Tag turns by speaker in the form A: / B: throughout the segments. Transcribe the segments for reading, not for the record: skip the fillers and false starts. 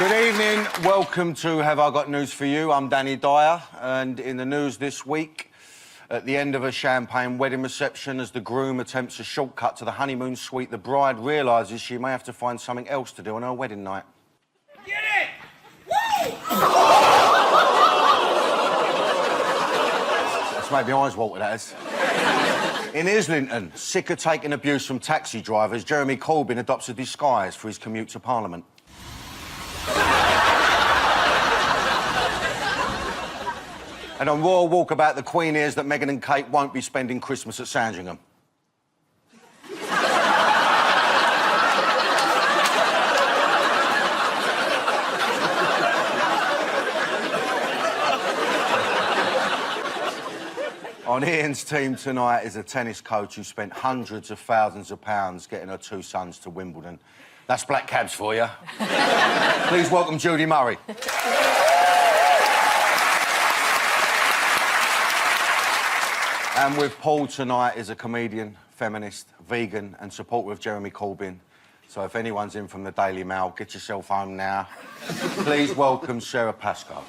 A: Good evening, welcome to Have I Got News For You? I'm Danny Dyer, and in the news this week, at the end of a champagne wedding reception, as the groom attempts a shortcut to the honeymoon suite, the bride realises she may have to find something else to do on her wedding night.
B: Get it! Woo!
A: That's made my eyes water, that is. In Islington, sick of taking abuse from taxi drivers, Jeremy Corbyn adopts a disguise for his commute to Parliament. And on Royal Walkabout, the Queen hears that Meghan and Kate won't be spending Christmas at Sandringham. On Ian's team tonight is a tennis coach who spent hundreds of thousands of pounds getting her two sons to Wimbledon. That's black cabs for you. Please welcome Judy Murray. And with Paul tonight is a comedian, feminist, vegan and supporter of Jeremy Corbyn. So if anyone's in from the Daily Mail, get yourself home now. Please welcome Sara Pascoe.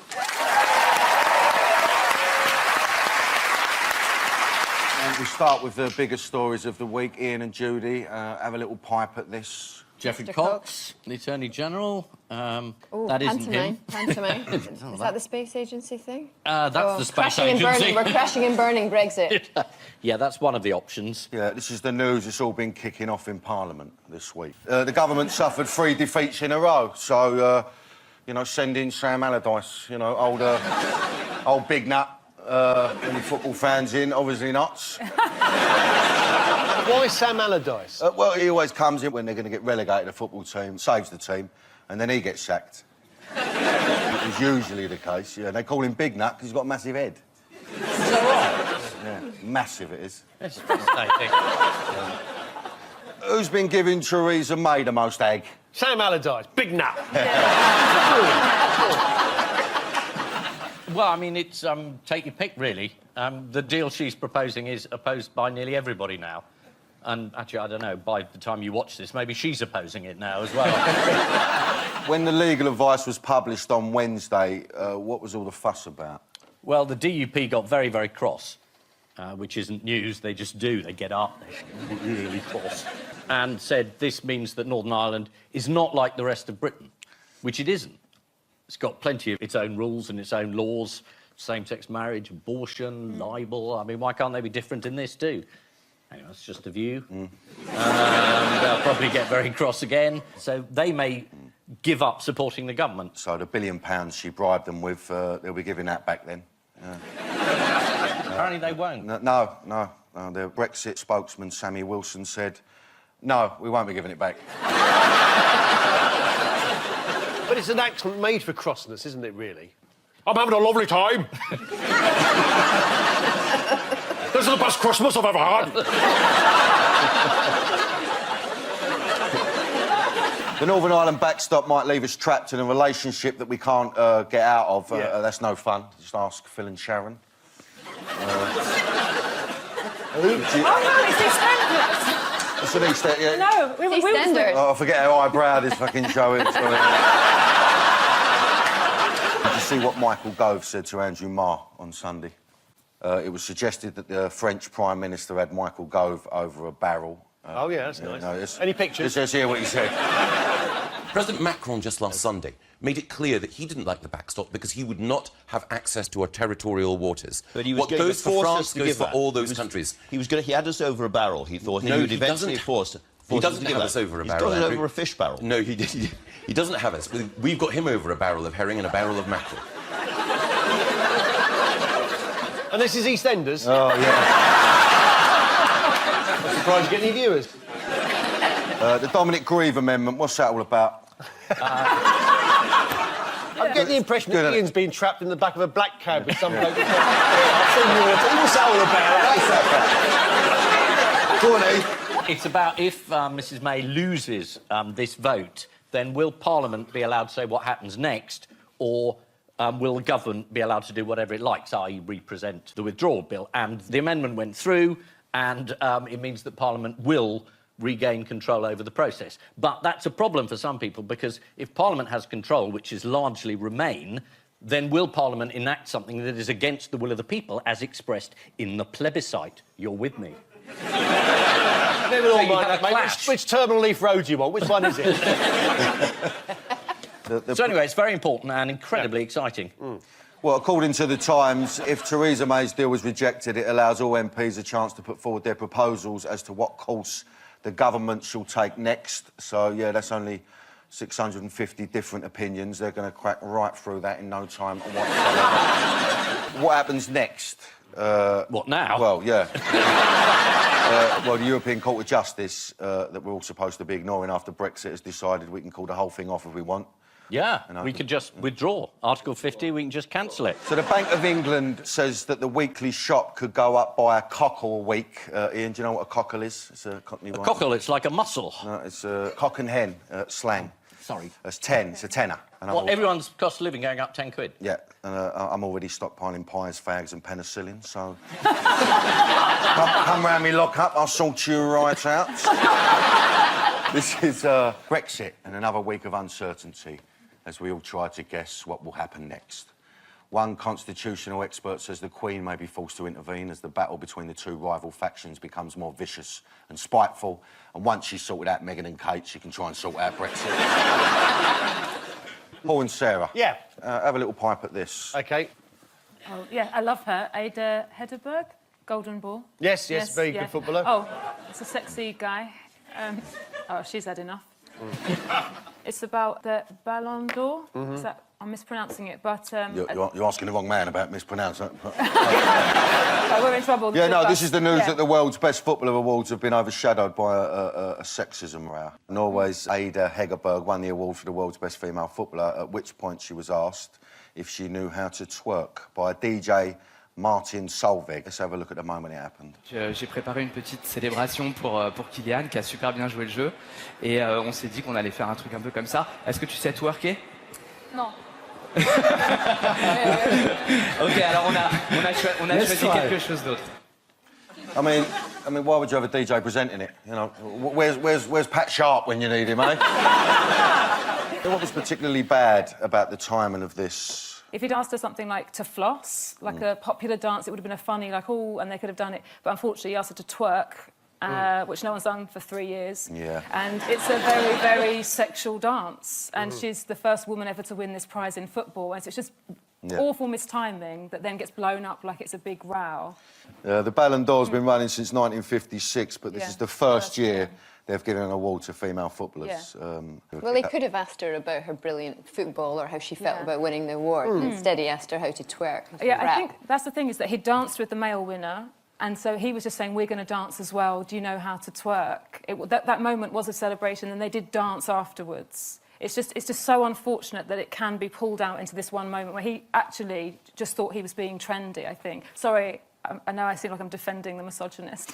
A: And we start with the biggest stories of the week. Ian and Judy, have a little pipe at this.
C: Jeffrey Cox, the Attorney General. That isn't him.
D: Pantomime. Is that the space agency thing?
C: That's the space agency.
D: Burning, we're crashing and burning Brexit.
C: Yeah, that's one of the options.
A: Yeah, this is the news. It's all been kicking off in Parliament this week. The government suffered 3 defeats in a row, so, you know, send in Sam Allardyce, you know, old Big Nut. Any football fans in, obviously nuts.
E: Why Sam Allardyce?
A: Well, he always comes in when they're going to get relegated, the football team, saves the team, and then he gets sacked. It was usually the case, yeah. They call him Big Nut because he's got a massive head.
C: Is that right?
A: Yeah, massive it is.
C: It's fascinating.
A: Who's been giving Theresa May the most egg?
E: Sam Allardyce, Big Nut.
C: Well, I mean, it's take your pick, really. The deal she's proposing is opposed by nearly everybody now. And actually, I don't know, by the time you watch this, maybe she's opposing it now as well.
A: When the legal advice was published on Wednesday, what was all the fuss about?
C: Well, the DUP got very, very cross, which isn't news. They just do. They get up, they're really cross, and said this means that Northern Ireland is not like the rest of Britain, which it isn't. It's got plenty of its own rules and its own laws, same-sex marriage, abortion, libel. I mean, why can't they be different in this too? Anyway, that's just a view. They'll probably get very cross again. So they may give up supporting the government.
A: So the £1 billion she bribed them with, they'll be giving that back then?
C: Apparently they won't.
A: No. The Brexit spokesman, Sammy Wilson, said, no, we won't be giving it back.
E: But it's an accent made for crossness, isn't it, really? I'm having a lovely time. This is the best Christmas I've ever had.
A: The Northern Ireland backstop might leave us trapped in a relationship that we can't get out of. That's no fun. Just ask Phil and Sharon.
D: Oh, no, it's EastEnders.
A: It's an EastEnders, yeah.
D: No, we EastEnders.
A: Oh, I forget how highbrow this fucking show is. Did you see what Michael Gove said to Andrew Marr on Sunday? It was suggested that the French Prime Minister had Michael Gove over a barrel.
E: Oh, yeah, that's nice.
A: No,
E: any pictures?
A: Let's hear what he said.
F: President Macron just last Sunday made it clear that he didn't like the backstop because he would not have access to our territorial waters.
G: But he was
F: what
G: going
F: goes
G: to
F: for
G: force
F: France
G: us to
F: goes
G: give
F: for
G: that.
F: all those countries.
G: He had us over a barrel. He thought he would eventually force
F: He
G: us
F: doesn't
G: to give
F: have
G: that.
F: us over a
G: He's
F: barrel.
G: got us
F: Andrew.
G: over a fish barrel.
F: No, he doesn't have us. We've got him over a barrel of herring and a barrel of mackerel.
E: And this is EastEnders?
A: Oh, yeah.
E: I'm surprised you get any viewers.
A: The Dominic Grieve Amendment, what's that all about?
E: I'm getting the impression that Ian's been trapped in the back of a black cab with some bloke.
A: What's that all about? Go on, Eve.
C: It's about if Mrs May loses this vote, then will Parliament be allowed to say what happens next, or will the government be allowed to do whatever it likes, i.e. represent the withdrawal bill? And the amendment went through, and it means that Parliament will regain control over the process. But that's a problem for some people, because if Parliament has control, which is largely Remain, then will Parliament enact something that is against the will of the people, as expressed in the plebiscite? You're with me.
E: Never all mind that, mate. Which Terminal Leaf Road do you want? Which one is it?
C: So anyway, it's very important and incredibly exciting.
A: Well, according to the Times, if Theresa May's deal was rejected, it allows all MPs a chance to put forward their proposals as to what course the government shall take next. So, yeah, that's only 650 different opinions. They're going to crack right through that in no time whatsoever. What happens next?
C: What now?
A: Well, yeah. Well, the European Court of Justice, that we're all supposed to be ignoring after Brexit, has decided we can call the whole thing off if we want.
C: Yeah, we could just withdraw. Article 50, we can just cancel it.
A: So the Bank of England says that the weekly shop could go up by a cockle a week. Ian, do you know what a cockle is? It's a Cockney word.
C: Cockle, it's like a mussel.
A: No, it's a cock and hen slang.
C: Sorry.
A: It's 10, it's a tenner. And
C: What, everyone's cost of living going up 10 quid?
A: Yeah, and I'm already stockpiling pies, fags and penicillin, so... come round me lock-up, I'll sort you right out. This is Brexit and another week of uncertainty, as we all try to guess what will happen next. One constitutional expert says the Queen may be forced to intervene as the battle between the two rival factions becomes more vicious and spiteful, and once she's sorted out Meghan and Kate, she can try and sort out Brexit. Paul and Sarah.
E: Yeah.
A: Have a little pipe at this.
E: OK.
H: Oh, yeah, I love her. Ada Hegerberg, Golden Ball.
E: Yes, very good footballer.
H: Oh, it's a sexy guy. Oh, she's had enough. It's about the Ballon d'Or. Is that, I'm mispronouncing it, but...
A: You're asking the wrong man about mispronouncing it.
H: Oh, we're in trouble.
A: Yeah, no, this is the news that the world's best footballer awards have been overshadowed by a sexism row. Norway's Ada Hegerberg won the award for the world's best female footballer, at which point she was asked if she knew how to twerk by DJ Martin Solveig. Let's have a look at the moment it happened.
I: J'ai préparé une petite célébration pour Kylian, qui a super bien joué le jeu. Et on s'est dit qu'on allait faire un truc un peu comme ça. Est-ce que tu sais twerker?
H: Non.
I: OK, alors on a choisi quelque chose d'autre.
A: I mean, why would you have a DJ presenting it? You know, where's Pat Sharp when you need him, eh? What was particularly bad about the timing of this?
H: If he'd asked her something like to floss, like a popular dance, it would have been a funny, like, oh, and they could have done it. But unfortunately, he asked her to twerk, which no one's done for 3 years.
A: Yeah.
H: And it's a very, very sexual dance. And she's the first woman ever to win this prize in football. And so it's just awful mistiming that then gets blown up like it's a big row.
A: The Ballon d'Or's been running since 1956, but this is the first year they've given an award to female footballers.
H: Yeah.
D: Well, he could have asked her about her brilliant football or how she felt about winning the award. Instead, he asked her how to twerk.
H: Yeah, I think that's the thing, is that he danced with the male winner, and so he was just saying, we're going to dance as well, do you know how to twerk? That moment was a celebration, and they did dance afterwards. It's just so unfortunate that it can be pulled out into this one moment where he actually just thought he was being trendy, I think. Sorry, I know I seem like I'm defending the misogynist.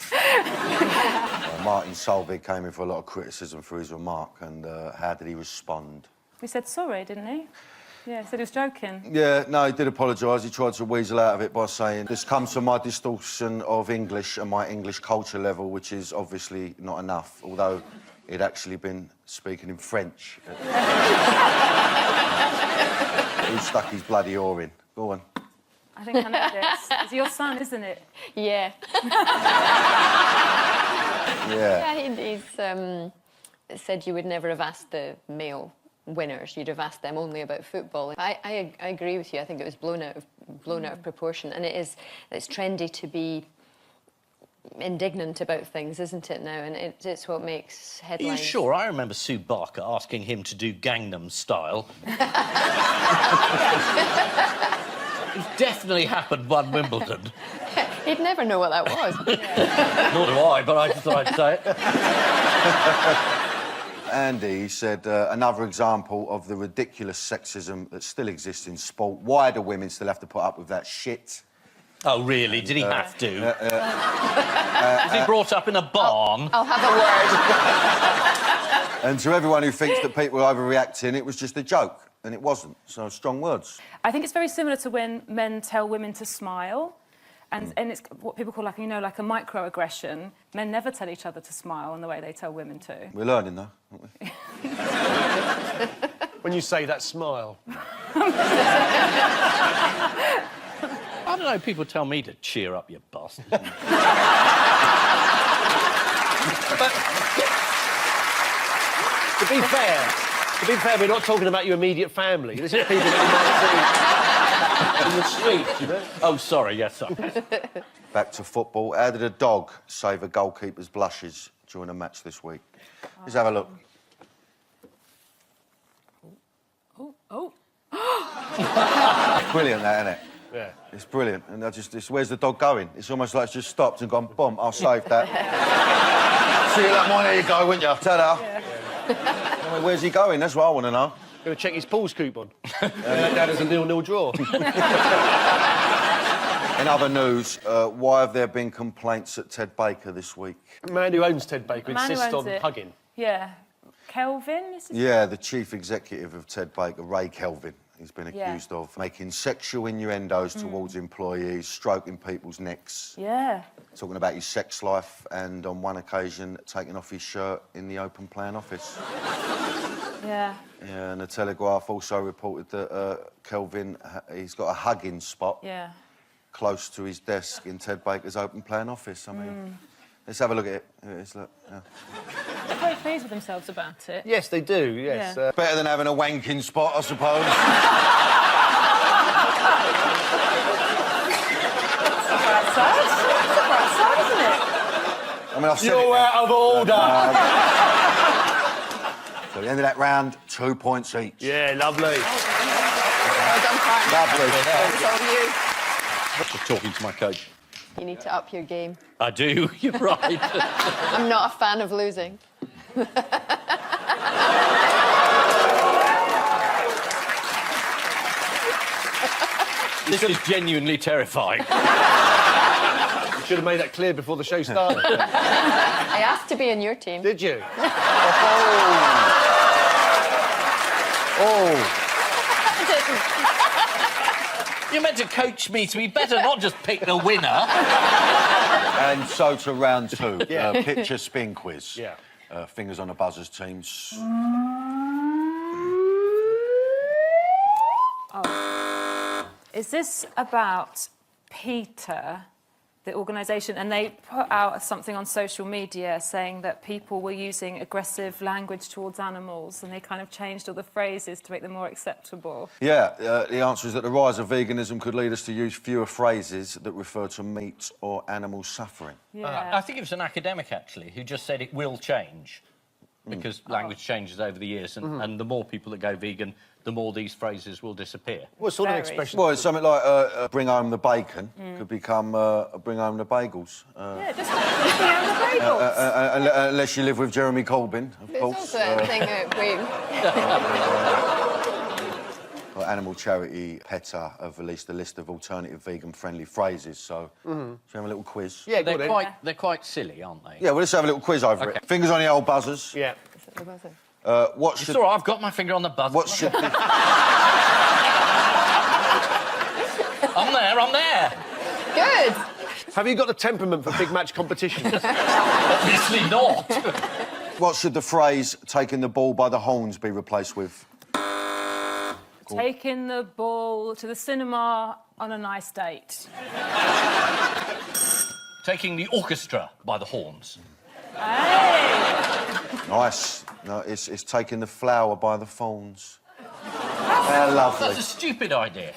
A: Martin Solveig came in for a lot of criticism for his remark, and how did he respond?
H: He said sorry, didn't he? Yeah, he said he was joking.
A: Yeah, no, he did apologise. He tried to weasel out of it by saying, this comes from my distortion of English and my English culture level, which is obviously not enough, although he'd actually been speaking in French. He stuck his bloody oar in. Go on.
H: I think I know this. It's your son, isn't it?
D: Yeah.
A: Yeah.
D: He's said you would never have asked the male winners. You'd have asked them only about football. I agree with you. I think it was blown out of proportion, and it's trendy to be indignant about things, isn't it now? And it's what makes headlines.
C: Are you sure? I remember Sue Barker asking him to do Gangnam Style. It definitely happened one Wimbledon.
D: He'd never know what that was.
C: Nor do I, but I just thought I'd say it.
A: Andy said, another example of the ridiculous sexism that still exists in sport. Why do women still have to put up with that shit?
C: Oh, really? Did he have to? Was he brought up in a barn?
D: I'll have a word.
A: And to everyone who thinks that people are overreacting, it was just a joke. And it wasn't. So, strong words.
H: I think it's very similar to when men tell women to smile. And it's what people call, like, you know, like a microaggression. Men never tell each other to smile in the way they tell women to.
A: We're learning, though, aren't we?
E: When you say that, smile.
C: I don't know, people tell me to cheer up, you bastard.
E: To be fair, we're not talking about your immediate family. This is people that you might see in the street, you know?
C: Oh, sorry, yes, sorry.
A: Back to football. How did a dog save a goalkeeper's blushes during a match this week? Let's have a look.
H: Oh.
A: Brilliant, that, isn't it?
E: Yeah.
A: It's brilliant. And where's the dog going? It's almost like it's just stopped and gone, boom, I'll save that. See you later, there you go, wouldn't you? Ta-da. Yeah. I mean, where's he going? That's what I want to know.
E: Going to check his pools coupon. That is a 0-0 draw.
A: In other news, why have there been complaints at Ted Baker this week?
E: The man who owns Ted Baker
H: Man who
E: insists
H: owns
E: on
H: it.
E: hugging.
H: Yeah. Kelvin? Is his
A: Yeah, the chief executive of Ted Baker, Ray Kelvin. He's been accused of making sexual innuendos towards employees, stroking people's necks,
H: Yeah.
A: talking about his sex life, and on one occasion taking off his shirt in the open plan office.
H: Yeah.
A: Yeah, and the Telegraph also reported that Kelvin, he's got a hugging spot
H: Yeah.
A: close to his desk in Ted Baker's open plan office. I mean, let's have a look at it. Look, yeah.
H: They're very pleased with themselves about it.
E: Yes, they do, yes.
H: Yeah.
A: Better than having a wanking spot, I suppose.
H: It's a bright side, isn't it?
A: I mean, I've said
E: You're
A: it.
E: out of order!
A: So at the end of that round, 2 points each.
E: Yeah, lovely.
D: Well done, Clark.
A: Lovely.
D: It's all you.
C: Just talking to my coach.
D: You need to up your game.
C: I do, you're right.
D: I'm not a fan of losing.
C: This is genuinely terrifying.
E: You should have made that clear before the show started.
D: I asked to be in your team.
E: Did you?
A: Oh,
C: You're meant to coach me, so we better not just pick the winner.
A: and so to round 2,
E: Yeah.
A: picture spin quiz.
E: Yeah.
A: Fingers on the buzzers, teams.
H: Is this about Peter, the organisation? And they put out something on social media saying that people were using aggressive language towards animals, and they kind of changed all the phrases to make them more acceptable.
A: Yeah, the answer is that the rise of veganism could lead us to use fewer phrases that refer to meat or animal suffering.
H: Yeah.
C: I think it was an academic, actually, who just said it will change. Because language changes over the years, and the more people that go vegan, the more these phrases will disappear.
E: What sort of
H: Very.
E: expression?
A: Well, it's something like bring home the bacon could become bring home the bagels.
H: Yeah, just bring out the bagels.
A: Unless you live with Jeremy Corbyn, of
D: There's
A: course.
D: also a thing that
A: Animal charity PETA have released a list of alternative vegan-friendly phrases, so should we have a little quiz?
E: Yeah, go on then.
C: They're quite silly, aren't they?
A: Yeah, well, let's have a little quiz over it. Fingers on the old buzzers.
E: Yeah.
A: What
C: It's
A: should...
C: all right, I've got my finger on the buzzer.
A: What should...
C: I'm there.
D: Good.
E: Have you got the temperament for big match competitions?
C: Obviously not.
A: What should the phrase taking the ball by the horns be replaced with?
H: Taking the ball to the cinema on a nice date.
C: Taking the orchestra by the horns.
H: Hey!
A: Nice. No, it's taking the flower by the thorns. How lovely.
C: That's a stupid idea.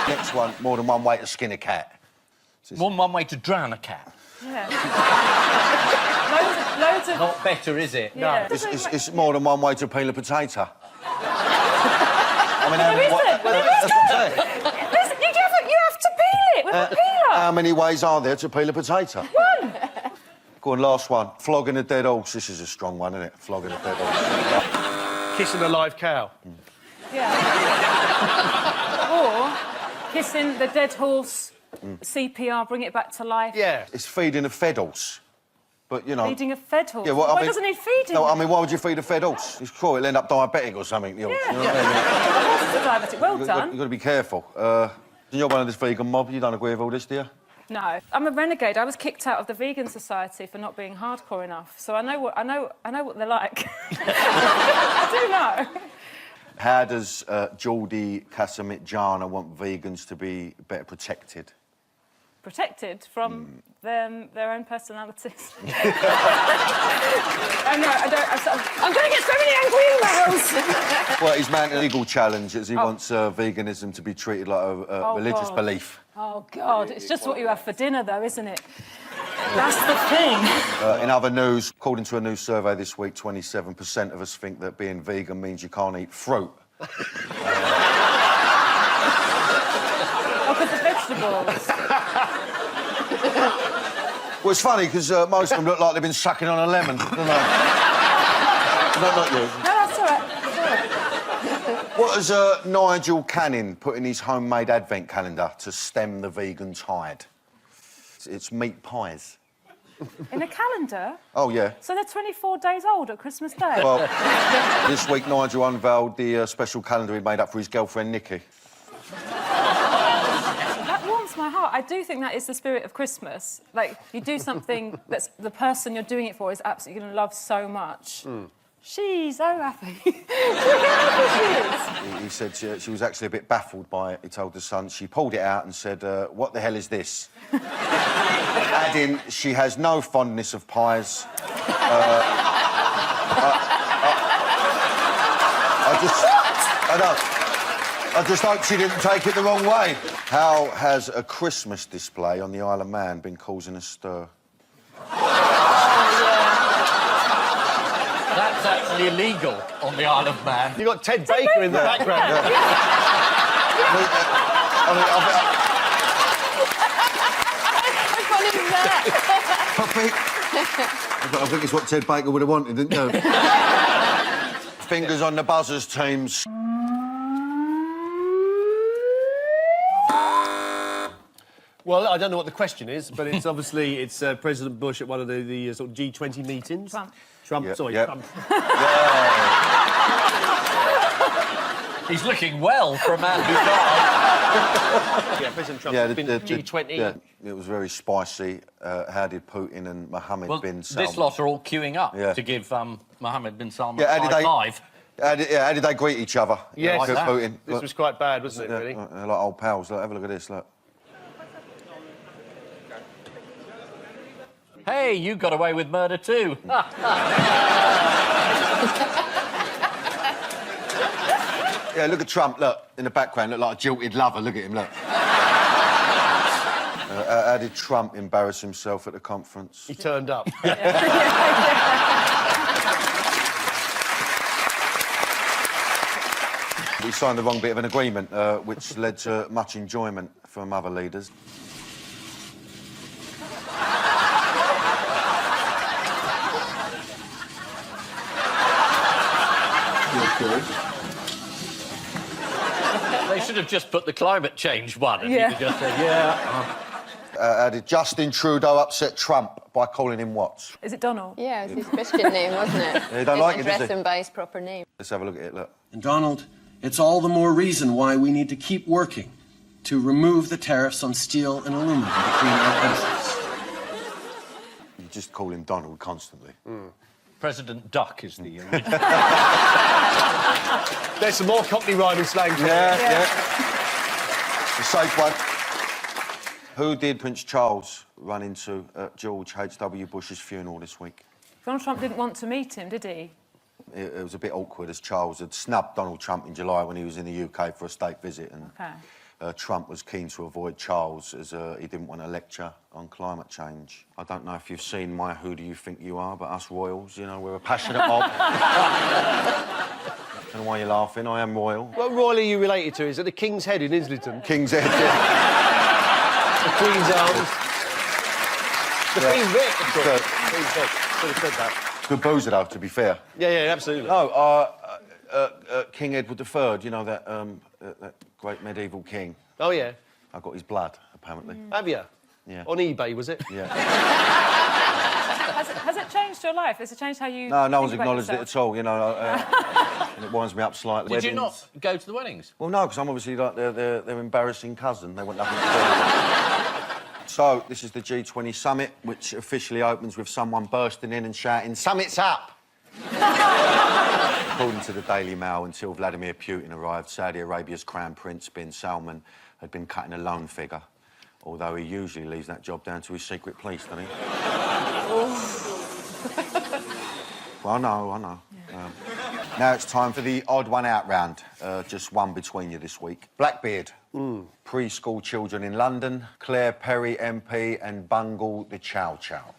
A: Next one, more than one way to skin a cat.
C: More than one way to drown a cat.
H: Yeah. loads of...
C: Not better, is it?
H: Yeah.
A: It's more than one way to peel a potato. I mean,
H: There isn't.
A: that's what I'm saying.
H: Listen, you have to peel it with a peeler.
A: How many ways are there to peel a potato?
H: One.
A: Go on, last one. Flogging a dead horse. This is a strong one, isn't it? Flogging a dead horse.
E: Kissing a live cow.
H: Yeah. Or kissing the dead horse, CPR, bring it back to life.
E: Yeah.
A: It's feeding a fed horse. But, you know...
H: Feeding a fed horse.
A: Yeah, well, I
H: Why
A: mean-
H: doesn't need feeding?
A: No, I mean, why would you feed a fed horse? It's cool, it'll end up diabetic or something. You know,
H: Yeah.
A: you know what I mean?
H: The horse is a diabetic. Well done.
A: You've got to be careful. You're one of this vegan mob. You don't agree with all this, do you?
H: No, I'm a renegade. I was kicked out of the vegan society for not being hardcore enough. So I know what they're like. I do know.
A: How does Judy Murray want vegans to be better protected?
H: Protected from their own personalities. I I'm going to get so many angry emails.
A: Well, he's mounting a legal challenge as he wants veganism to be treated like a religious belief.
H: Oh, God, it's just what you have for dinner, though, isn't it? That's the thing.
A: In other news, according to a new survey this week, 27% of us think that being vegan means you can't eat fruit.
H: Oh, because of vegetables.
A: Well, it's funny, because most of them look like they've been sucking on a lemon, don't they? Not you.
H: No, that's all right.
A: What has Nigel Canning put in his homemade advent calendar to stem the vegan tide? It's meat pies.
H: In a calendar?
A: Oh, yeah.
H: So they're 24 days old at Christmas Day?
A: Well, this week Nigel unveiled the special calendar he made up for his girlfriend, Nikki.
H: That warms my heart. I do think that is the spirit of Christmas. Like, you do something that's the person you're doing it for is absolutely going to love so much. She's so happy. Look how happy she is.
A: He said she was actually a bit baffled by it. He told the Sun. She pulled it out and said, what the hell is this? Adding, she has no fondness of pies. I just hope she didn't take it the wrong way. How has a Christmas display on the Isle of Man been causing a stir?
C: That's actually illegal on the Isle of Man.
E: You've got Ted Baker in the background.
A: I think it's what Ted Baker would have wanted, didn't you? Fingers on the buzzers, teams.
E: Well, I don't know what the question is, but it's obviously President Bush at one of the sort of G20 meetings. Trump,
A: Yeah,
E: sorry,
A: yeah.
E: Trump.
C: He's looking well for a man who died.
E: Yeah, President Trump's been G20.
A: Yeah, it was very spicy. How did Putin and Mohammed bin Salman...
C: This lot are all queuing up
A: Yeah.
C: to give Mohammed bin Salman
A: Yeah,
C: high five.
A: How did they greet each other?
E: Yes,
A: Like Putin.
E: this
A: Look,
E: was quite bad, wasn't it, really?
A: they're like old pals. Look, have a look at this, look.
C: Hey, you got away with murder too.
A: Yeah, look at Trump, look, in the background, look like a jilted lover. Look at him, look. How did Trump embarrass himself at the conference?
E: He turned up.
A: He signed the wrong bit of an agreement, which led to much enjoyment from other leaders.
C: They should have just put the climate change one. And
H: Yeah.
C: he'd have just said, yeah.
A: How did Justin Trudeau upset Trump by calling him what?
H: Is it Donald?
D: Yeah, it was his Christian name, wasn't it?
A: They don't like it,
D: Address
A: does he?
D: him by his proper name.
A: Let's have a look at it, look.
J: And Donald, it's all the more reason why we need to keep working to remove the tariffs on steel and aluminum between our countries.
A: You just call him Donald constantly.
C: President Duck is the original.
E: There's some more Cockney rhyming slang.
A: Yeah. A safe one. Who did Prince Charles run into at George H.W. Bush's funeral this week?
H: Donald Trump didn't want to meet him, did he?
A: It was a bit awkward as Charles had snubbed Donald Trump in July when he was in the UK for a state visit, and Trump was keen to avoid Charles as he didn't want to lecture on climate change. I don't know if you've seen my Who Do You Think You Are, but us royals, you know, we're a passionate mob. I don't know why you're laughing, I am royal.
E: What royal are you related to? Is it the King's Head in Islington?
A: King's Head, yeah.
E: The Queen's Arms? The
A: Yeah.
E: Queen's Vic, of course.
A: Good.
E: Queen's Vic. Should have said that.
A: Good boozer, though, to be fair.
E: Yeah, absolutely.
A: No, King Edward III, you know, that great medieval king.
E: Oh, yeah.
A: I got his blood, apparently.
E: Have you?
A: Yeah.
E: On eBay, was it?
A: Yeah.
H: Has it changed your life? Has it changed how you
A: No one's
H: think about
A: acknowledged it
H: yourself?
A: at all, you know. And it winds me up slightly.
C: Did you not go to the weddings?
A: Well, no, because I'm obviously like their embarrassing cousin. They want nothing to do with it. So, this is the G20 summit, which officially opens with someone bursting in and shouting, "Summit's up!" According to the Daily Mail, until Vladimir Putin arrived, Saudi Arabia's Crown Prince bin Salman had been cutting a loan figure, although he usually leaves that job down to his secret police, doesn't he? Well, I know. Now it's time for the odd one out round. Just one between you this week. Blackbeard. Preschool children in London, Claire Perry MP and Bungle the Chow Chow.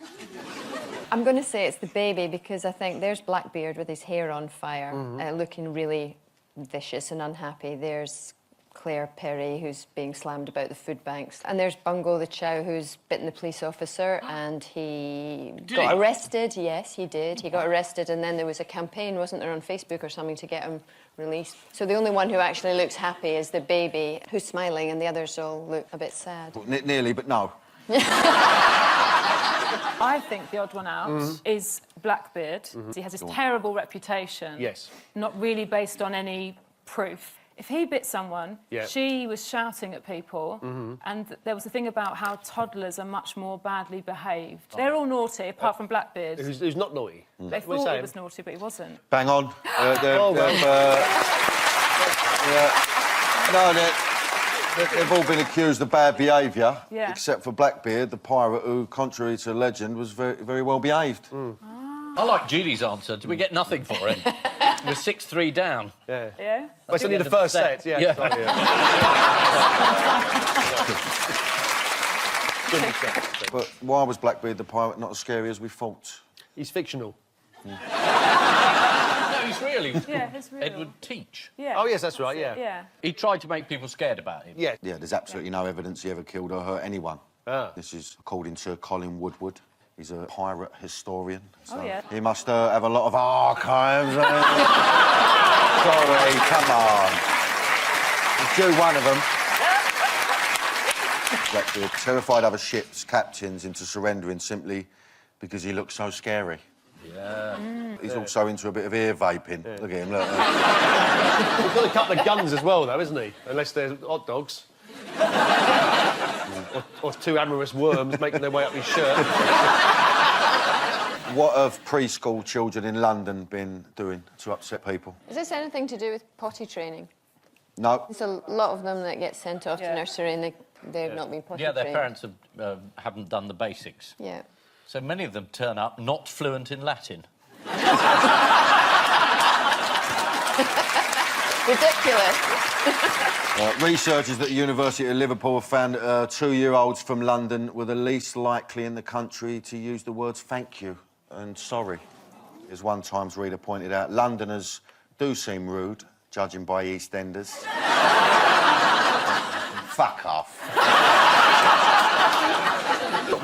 D: I'm going to say it's the baby because I think there's Blackbeard with his hair on fire, looking really vicious and unhappy. There's Claire Perry, who's being slammed about the food banks. And there's Bungo the Chow, who's bitten the police officer, and he got arrested. Yes, he did. He got arrested, and then there was a campaign, wasn't there, on Facebook or something to get him released. So the only one who actually looks happy is the baby, who's smiling, and the others all look a bit sad.
A: Well, nearly, but no.
H: I think the odd one out is Blackbeard. He has this terrible reputation.
E: Yes.
H: Not really based on any proof. If he bit someone, she was shouting at people, and there was a thing about how toddlers are much more badly behaved. They're all naughty, apart from Blackbeard.
E: Who's not naughty?
H: They thought he was naughty, but he wasn't.
A: Bang on. They've all been accused of bad behaviour, except for Blackbeard, the pirate who, contrary to legend, was very, very well behaved.
C: I like Judy's answer. Did we get nothing for him? We're 6-3 down.
E: Yeah.
H: Yeah?
E: Well, it's only the first set, yeah.
A: But why was Blackbeard the pirate not as scary as we thought?
E: He's fictional.
C: No, he's really.
H: Yeah, it's real.
C: Edward Teach.
H: Yeah.
E: Oh, yes, that's right, yeah.
H: Yeah.
C: He tried to make people scared about him.
E: Yeah.
A: Yeah, there's absolutely no evidence he ever killed or hurt anyone. This is according to Colin Woodward. He's a pirate historian. So he must have a lot of archives. Sorry, come on. He's due one of them. Blackbeard terrified other ships' captains into surrendering simply because he looked so scary.
C: Yeah.
A: He's also into a bit of ear vaping. Look at him, look.
E: He's got a couple of guns as well, though, isn't he? Unless they're hot dogs. or two amorous worms making their way up his shirt.
A: What have preschool children in London been doing to upset people?
D: Is this anything to do with potty training?
A: No.
D: There's a lot of them that get sent off to nursery and they've not been potty trained.
C: Yeah, their parents haven't done the basics.
D: Yeah.
C: So many of them turn up not fluent in Latin.
D: Ridiculous.
A: Researchers at the University of Liverpool have found 2-year-olds from London were the least likely in the country to use the words thank you and sorry. As one Times reader pointed out, Londoners do seem rude, judging by EastEnders. Fuck off.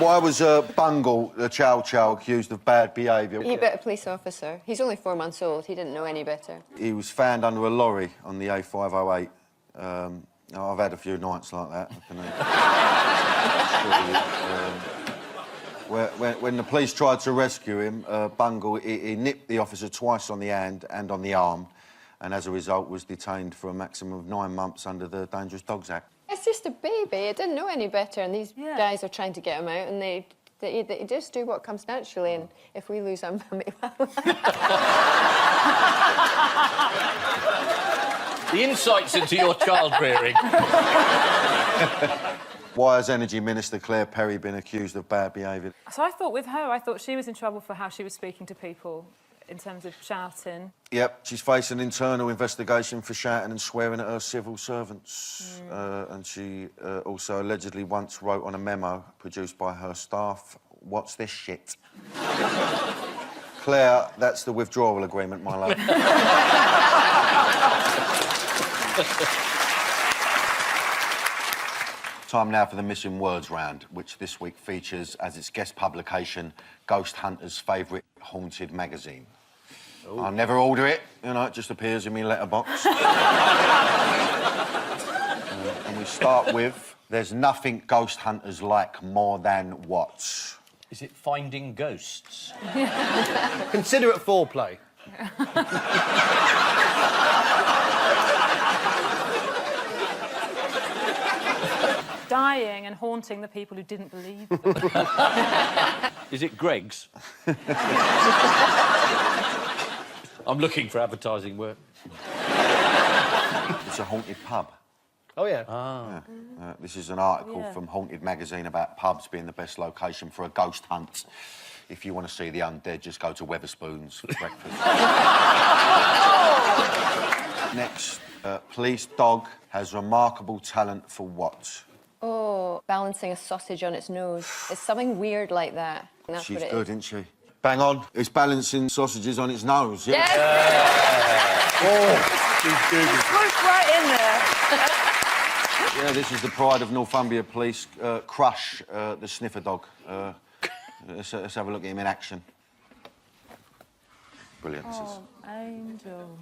A: Why was Bungle, the Chow Chow, accused of bad behaviour?
D: He bit a police officer. He's only 4 months old. He didn't know any better.
A: He was found under a lorry on the A508. I've had a few nights like that. When the police tried to rescue him, Bungle, he nipped the officer twice on the hand and on the arm, and as a result was detained for a maximum of 9 months under the Dangerous Dogs Act.
D: It's just a baby. It didn't know any better, and these guys are trying to get him out, and they just do what comes naturally, and if we lose him,
C: The insights into your child rearing.
A: Why has Energy Minister Claire Perry been accused of bad behaviour?
H: So I thought she was in trouble for how she was speaking to people in terms of shouting.
A: Yep, she's facing an internal investigation for shouting and swearing at her civil servants. And she also allegedly once wrote on a memo produced by her staff, "What's this shit?" Claire, that's the withdrawal agreement, my love. Time now for the Missing Words round, which this week features as its guest publication Ghost Hunter's favourite haunted magazine. I'll never order it, you know, it just appears in my letterbox. And we start with, there's nothing ghost hunters like more than what?
C: Is it finding ghosts?
E: Considerate foreplay.
H: Dyer preying and haunting the people who didn't believe them.
C: Is it Greg's? I'm looking for advertising work.
A: It's a haunted pub.
E: Oh, yeah.
A: This is an article from Haunted magazine about pubs being the best location for a ghost hunt. If you want to see the undead, just go to Weatherspoons for breakfast. Next, police dog has remarkable talent for what?
D: Oh, balancing a sausage on its nose. It's something weird like that. That's
A: She's
D: what it
A: good,
D: is.
A: isn't she? Bang on. It's balancing sausages on its nose, yeah?
D: Yes!
A: Oh, she's good.
H: Swooped right in there.
A: Yeah, this is the pride of Northumbria Police, Crush, the sniffer dog. Let's have a look at him in action. Brilliant, this is.
H: Oh, angel.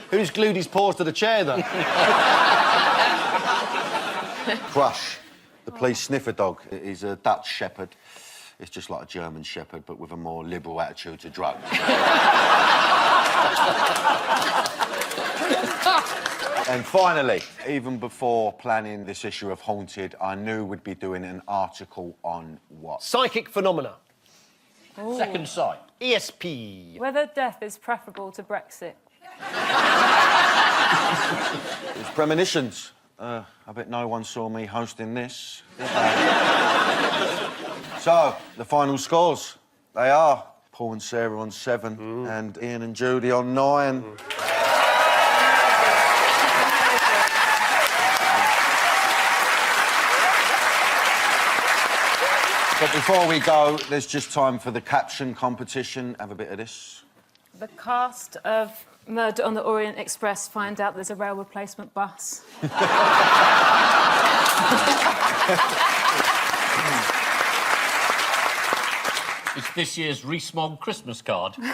E: Who's glued his paws to the chair, though?
A: Crush, the police sniffer dog. He's a Dutch shepherd. It's just like a German shepherd, but with a more liberal attitude to drugs. And finally, even before planning this issue of Haunted, I knew we'd be doing an article on what?
E: Psychic phenomena.
C: Second sight.
E: ESP.
H: Whether death is preferable to Brexit.
A: It's premonitions. I bet no one saw me hosting this. So, the final scores. They are Paul and Sarah on 7 and Ian and Judy on 9. But before we go, there's just time for the caption competition. Have a bit of this.
H: The cast of Murder on the Orient Express find out there's a rail replacement bus.
C: It's this year's Rees-Mogg Christmas card.
A: And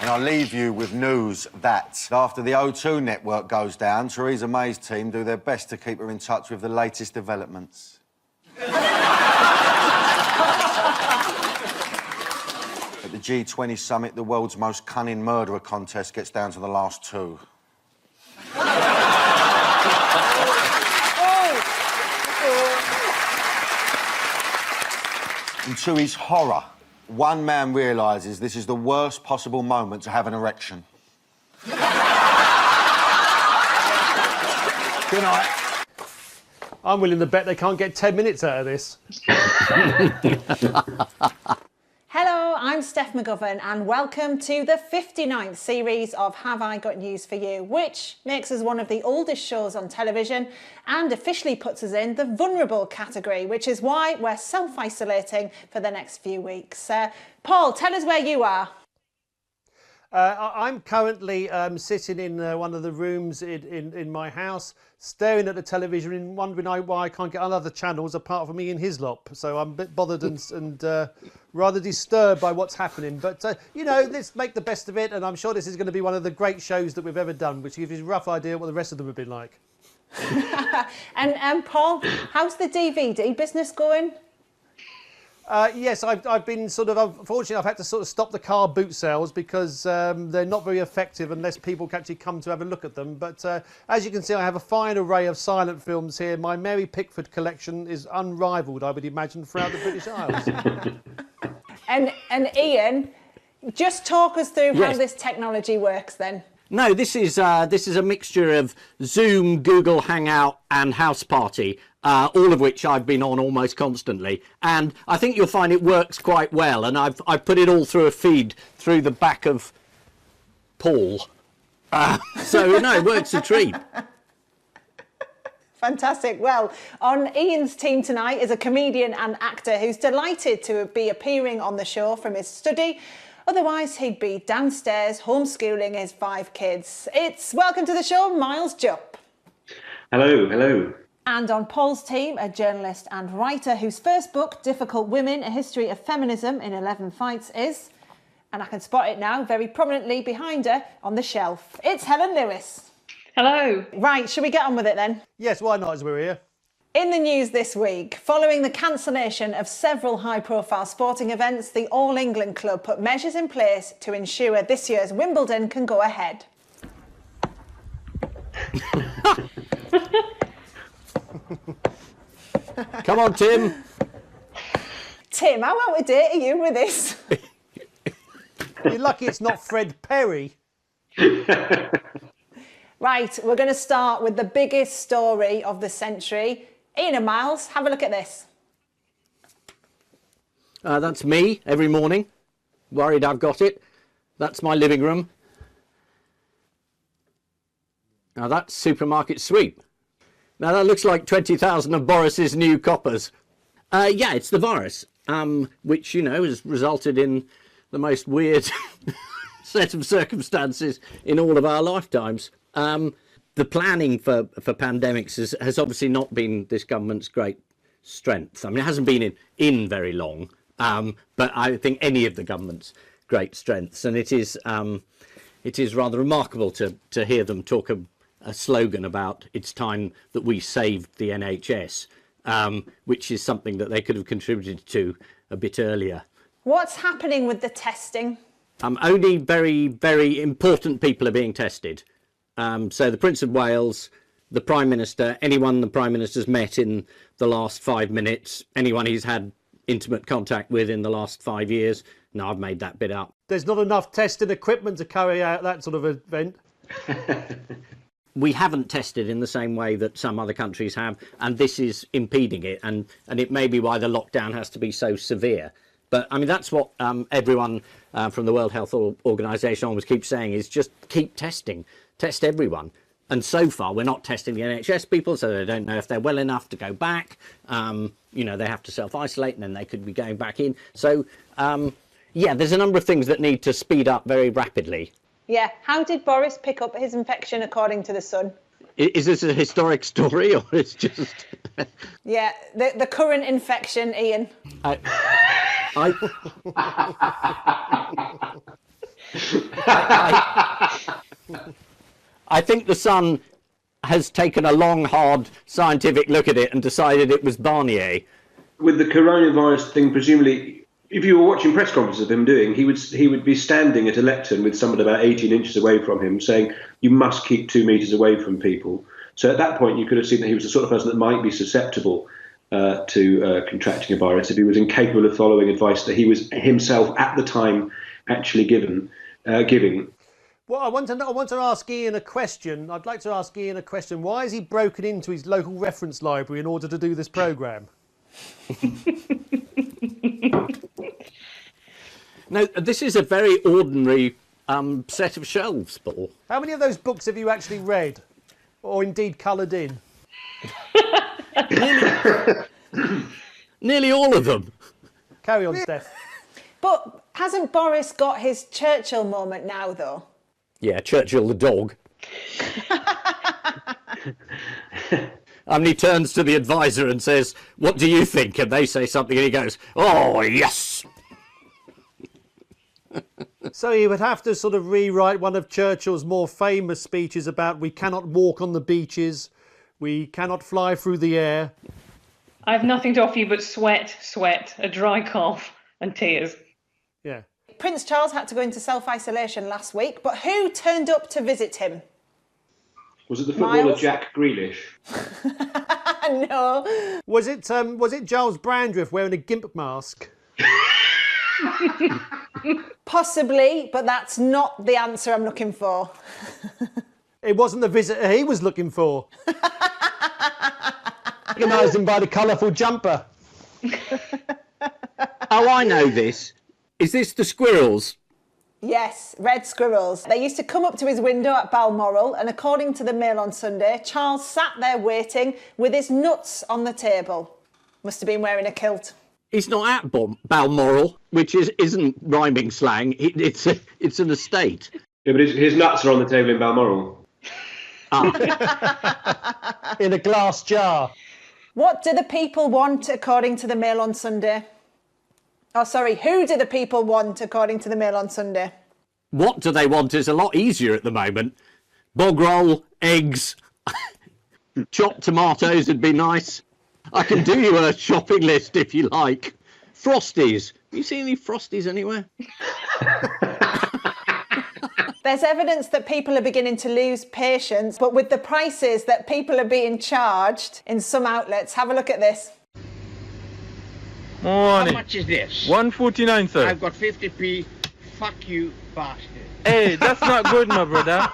A: I'll leave you with news that after the O2 network goes down, Theresa May's team do their best to keep her in touch with the latest developments. At the G20 summit, the world's most cunning murderer contest gets down to the last 2. And to his horror, one man realises this is the worst possible moment to have an erection.
E: Good night. I'm willing to bet they can't get 10 minutes out of this.
K: Hello, I'm Steph McGovern and welcome to the 59th series of Have I Got News For You, which makes us one of the oldest shows on television and officially puts us in the vulnerable category, which is why we're self-isolating for the next few weeks. Paul, tell us where you are.
E: I'm currently sitting in one of the rooms in my house, staring at the television and wondering why I can't get on other channels apart from me in Hislop. So I'm a bit bothered and rather disturbed by what's happening. But, you know, let's make the best of it. And I'm sure this is going to be one of the great shows that we've ever done, which gives you a rough idea what the rest of them have been like.
K: And Paul, how's the DVD business going?
E: Yes, I've been sort of, unfortunately, I've had to sort of stop the car boot sales because they're not very effective unless people can actually come to have a look at them. But as you can see, I have a fine array of silent films here. My Mary Pickford collection is unrivalled, I would imagine, throughout the British Isles.
K: And Ian, just talk us through how this technology works then.
C: No, this is a mixture of Zoom, Google Hangout and House Party, all of which I've been on almost constantly. And I think you'll find it works quite well. And I've put it all through a feed through the back of Paul. So, no, it works a treat.
K: Fantastic. Well, on Ian's team tonight is a comedian and actor who's delighted to be appearing on the show from his study. Otherwise, he'd be downstairs homeschooling his 5 kids. It's welcome to the show, Miles Jupp.
L: Hello, hello.
K: And on Paul's team, a journalist and writer whose first book, Difficult Women, A History of Feminism in 11 Fights is, and I can spot it now very prominently behind her on the shelf. It's Helen Lewis.
L: Hello.
K: Right, shall we get on with it then?
E: Yes, why not, as we're here?
K: In the news this week, following the cancellation of several high-profile sporting events, the All England club put measures in place to ensure this year's Wimbledon can go ahead.
C: Come on, Tim.
K: Tim, how out of date are you with this?
E: You're lucky it's not Fred Perry.
K: Right, we're going to start with the biggest story of the century. Ian and Miles, have a look at this.
C: That's me every morning, worried I've got it. That's my living room. Now that's supermarket sweep. Now that looks like 20,000 of Boris's new coppers. Yeah, it's the virus, which, you know, has resulted in the most weird set of circumstances in all of our lifetimes. The planning for pandemics has obviously not been this government's great strength. I mean, it hasn't been in very long, but I think any of the government's great strengths. And it is rather remarkable to hear them talk a slogan about it's time that we saved the NHS, which is something that they could have contributed to a bit earlier.
K: What's happening with the testing?
C: Only very, very important people are being tested. So the Prince of Wales, the Prime Minister, anyone the Prime Minister's met in the last 5 minutes, anyone he's had intimate contact with in the last 5 years. No, I've made that bit up.
E: There's not enough testing equipment to carry out that sort of event.
C: We haven't tested in the same way that some other countries have, and this is impeding it, and it may be why the lockdown has to be so severe. But, I mean, that's what everyone from the World Health Organization always keeps saying, is just keep testing. Test everyone. And so far, we're not testing the NHS people, so they don't know if they're well enough to go back. You know, they have to self-isolate, and then they could be going back in. So, yeah, there's a number of things that need to speed up very rapidly.
K: Yeah, how did Boris pick up his infection according to The Sun?
C: Is this a historic story, or it's just...
K: Yeah, the current infection, Ian.
C: I think The Sun has taken a long, hard scientific look at it and decided it was Barnier.
L: With the coronavirus thing, presumably, if you were watching press conferences of him doing, he would be standing at a lectern with someone about 18 inches away from him saying, you must keep 2 meters away from people. So at that point, you could have seen that he was the sort of person that might be susceptible to contracting a virus if he was incapable of following advice that he was himself at the time actually giving.
E: Well, I want to ask Ian a question. I'd like to ask Ian a question. Why has he broken into his local reference library in order to do this programme?
C: No, this is a very ordinary set of shelves, Paul.
E: How many of those books have you actually read? Or indeed coloured in?
C: Nearly all of them.
E: Carry on, Steph.
K: But hasn't Boris got his Churchill moment now, though?
C: Yeah, Churchill the dog. And he turns to the advisor and says, what do you think? And they say something and he goes, oh, yes.
E: So he would have to sort of rewrite one of Churchill's more famous speeches about we cannot walk on the beaches, we cannot fly through the air.
M: I have nothing to offer you but sweat, a dry cough and tears.
E: Yeah.
K: Prince Charles had to go into self-isolation last week, but who turned up to visit him?
L: Was it the footballer
K: Miles?
L: Jack Grealish?
K: No.
E: Was it Giles Brandreth wearing a gimp mask?
K: Possibly, but that's not the answer I'm looking for.
E: It wasn't the visitor he was looking for. Recognised him by the colourful jumper.
C: Oh, I know this. Is this the squirrels?
K: Yes, red squirrels. They used to come up to his window at Balmoral, and according to the Mail on Sunday, Charles sat there waiting with his nuts on the table. Must have been wearing a kilt.
C: He's not at Balmoral, which isn't rhyming slang. It's an estate.
L: Yeah, but his nuts are on the table in Balmoral.
E: In a glass jar.
K: What do the people want according to the Mail on Sunday? Oh, sorry, who do the people want according to the Mail on Sunday?
C: What do they want is a lot easier at the moment. Bog roll, eggs, chopped tomatoes would be nice.
N: I can do you a shopping list if you like. Frosties. Have you seen any Frosties anywhere?
K: There's evidence that people are beginning to lose patience, but with the prices that people are being charged in some outlets, have a look at this.
O: Morning.
B: How much is this?
O: 149, sir.
B: I've got 50p. Fuck you, bastard.
O: Hey, that's not good, my brother.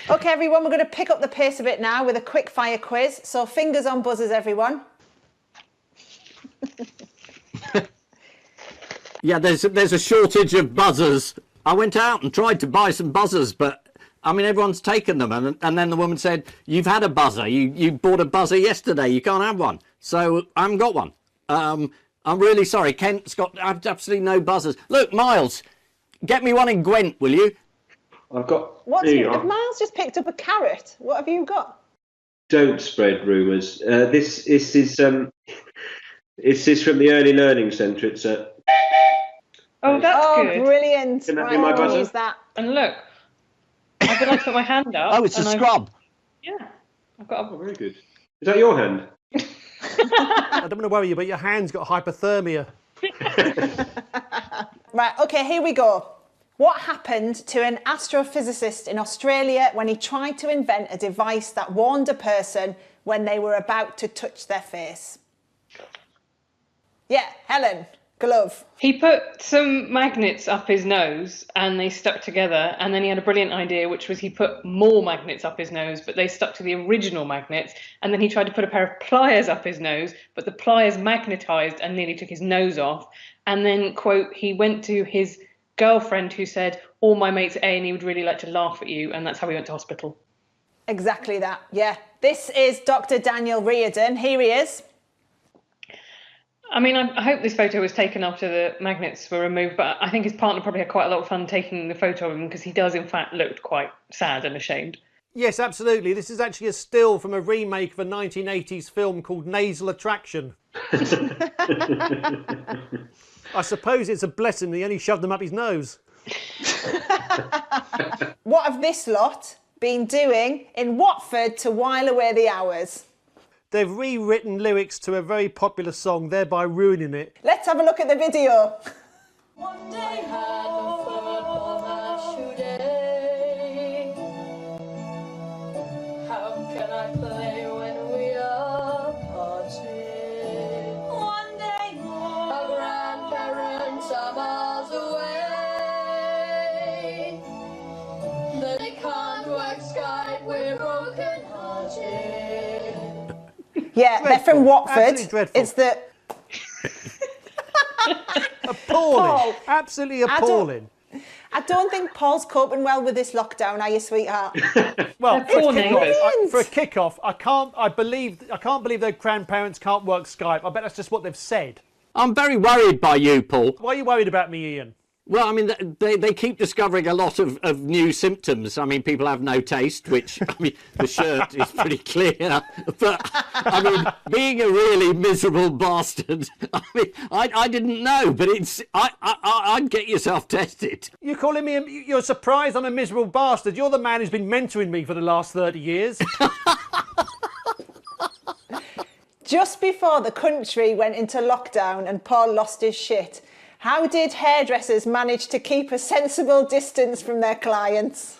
K: OK, everyone, we're going to pick up the pace a bit now with a quick fire quiz. So fingers on buzzers, everyone.
N: Yeah, there's a shortage of buzzers. I went out and tried to buy some buzzers, but I mean, everyone's taken them. And then the woman said, "You've had a buzzer. You bought a buzzer yesterday. You can't have one." So I haven't got one. I'm really sorry. Kent's got absolutely no buzzers. Look, Miles, get me one in Gwent, will you?
L: I've got.
K: Have Miles just picked up a carrot? What have you got?
L: Don't spread rumours. This is from the Early Learning Centre. It's
M: Oh, that's good.
K: Brilliant.
L: Can that
K: Right,
L: be my
K: I'll
L: buzzer?
K: use that.
M: And look, I've been like to put my hand up.
N: Oh, it's a
M: and
N: scrub.
M: Yeah. I've got
L: Oh, very good. Is that your hand?
E: I don't want to worry you, but your hand's got hypothermia.
K: Right, OK, here we go. What happened to an astrophysicist in Australia when he tried to invent a device that warned a person when they were about to touch their face? Yeah, Helen, glove.
M: He put some magnets up his nose and they stuck together, and then he had a brilliant idea, which was he put more magnets up his nose, but they stuck to the original magnets, and then he tried to put a pair of pliers up his nose, but the pliers magnetized and nearly took his nose off. And then, quote, he went to his girlfriend who said, "All my mates are A&E would really like to laugh at you," and that's how he went to hospital.
K: Exactly that, yeah. This is Dr. Daniel Reardon. Here he is.
M: I mean, I hope this photo was taken after the magnets were removed, but I think his partner probably had quite a lot of fun taking the photo of him, because he does, in fact, look quite sad and ashamed.
E: Yes, absolutely. This is actually a still from a remake of a 1980s film called Nasal Attraction. I suppose it's a blessing that he only shoved them up his nose.
K: What have this lot been doing in Watford to while away the hours?
E: They've rewritten lyrics to a very popular song, thereby ruining it.
K: Let's have a look at the video.
P: One day had a football match today. How can I play when we are parted? One day more. Our grandparents are miles away. They can't work Skype, we're broken hearted.
K: Yeah,
E: Dreadful.
K: they're from Watford.
E: Absolutely dreadful.
K: It's the...
E: Appalling.
K: Paul,
E: Absolutely appalling.
K: I don't think Paul's coping well with this lockdown, are you, sweetheart?
E: Well,
M: They're poor neighbours.
E: for a kick-off, I can't believe their grandparents can't work Skype. I bet that's just what they've said.
N: I'm very worried by you, Paul.
E: Why are you worried about me, Ian?
N: Well, I mean, they keep discovering a lot of new symptoms. I mean, people have no taste, which, I mean, the shirt is pretty clear. But, I mean, being a really miserable bastard, I mean, I didn't know, but I'd get yourself tested.
E: You're calling me, you're surprised I'm a miserable bastard. You're the man who's been mentoring me for the last 30 years.
K: Just before the country went into lockdown and Paul lost his shit, how did hairdressers manage to keep a sensible distance from their clients?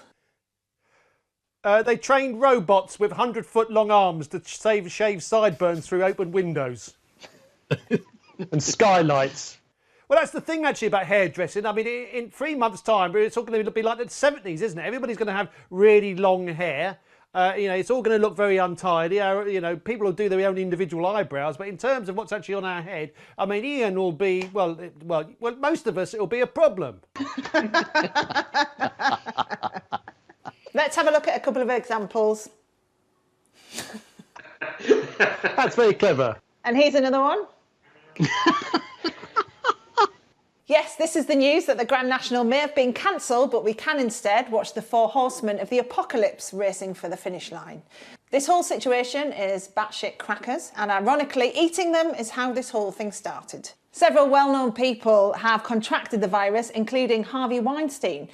E: They trained robots with 100-foot-long arms to shave sideburns through open windows.
Q: And skylights.
E: Well, that's the thing, actually, about hairdressing. I mean, in 3 months' time, it's all going to be like the 70s, isn't it? Everybody's going to have really long hair. It's all going to look very untidy. People will do their own individual eyebrows, but in terms of what's actually on our head, I mean, Ian will be, well, most of us, it'll be a problem.
K: Let's have a look at a couple of examples.
Q: That's very clever.
K: And here's another one. Yes, this is the news that the Grand National may have been cancelled, but we can instead watch the 4 horsemen of the apocalypse racing for the finish line. This whole situation is batshit crackers, and ironically, eating them is how this whole thing started. Several well-known people have contracted the virus, including Harvey Weinstein.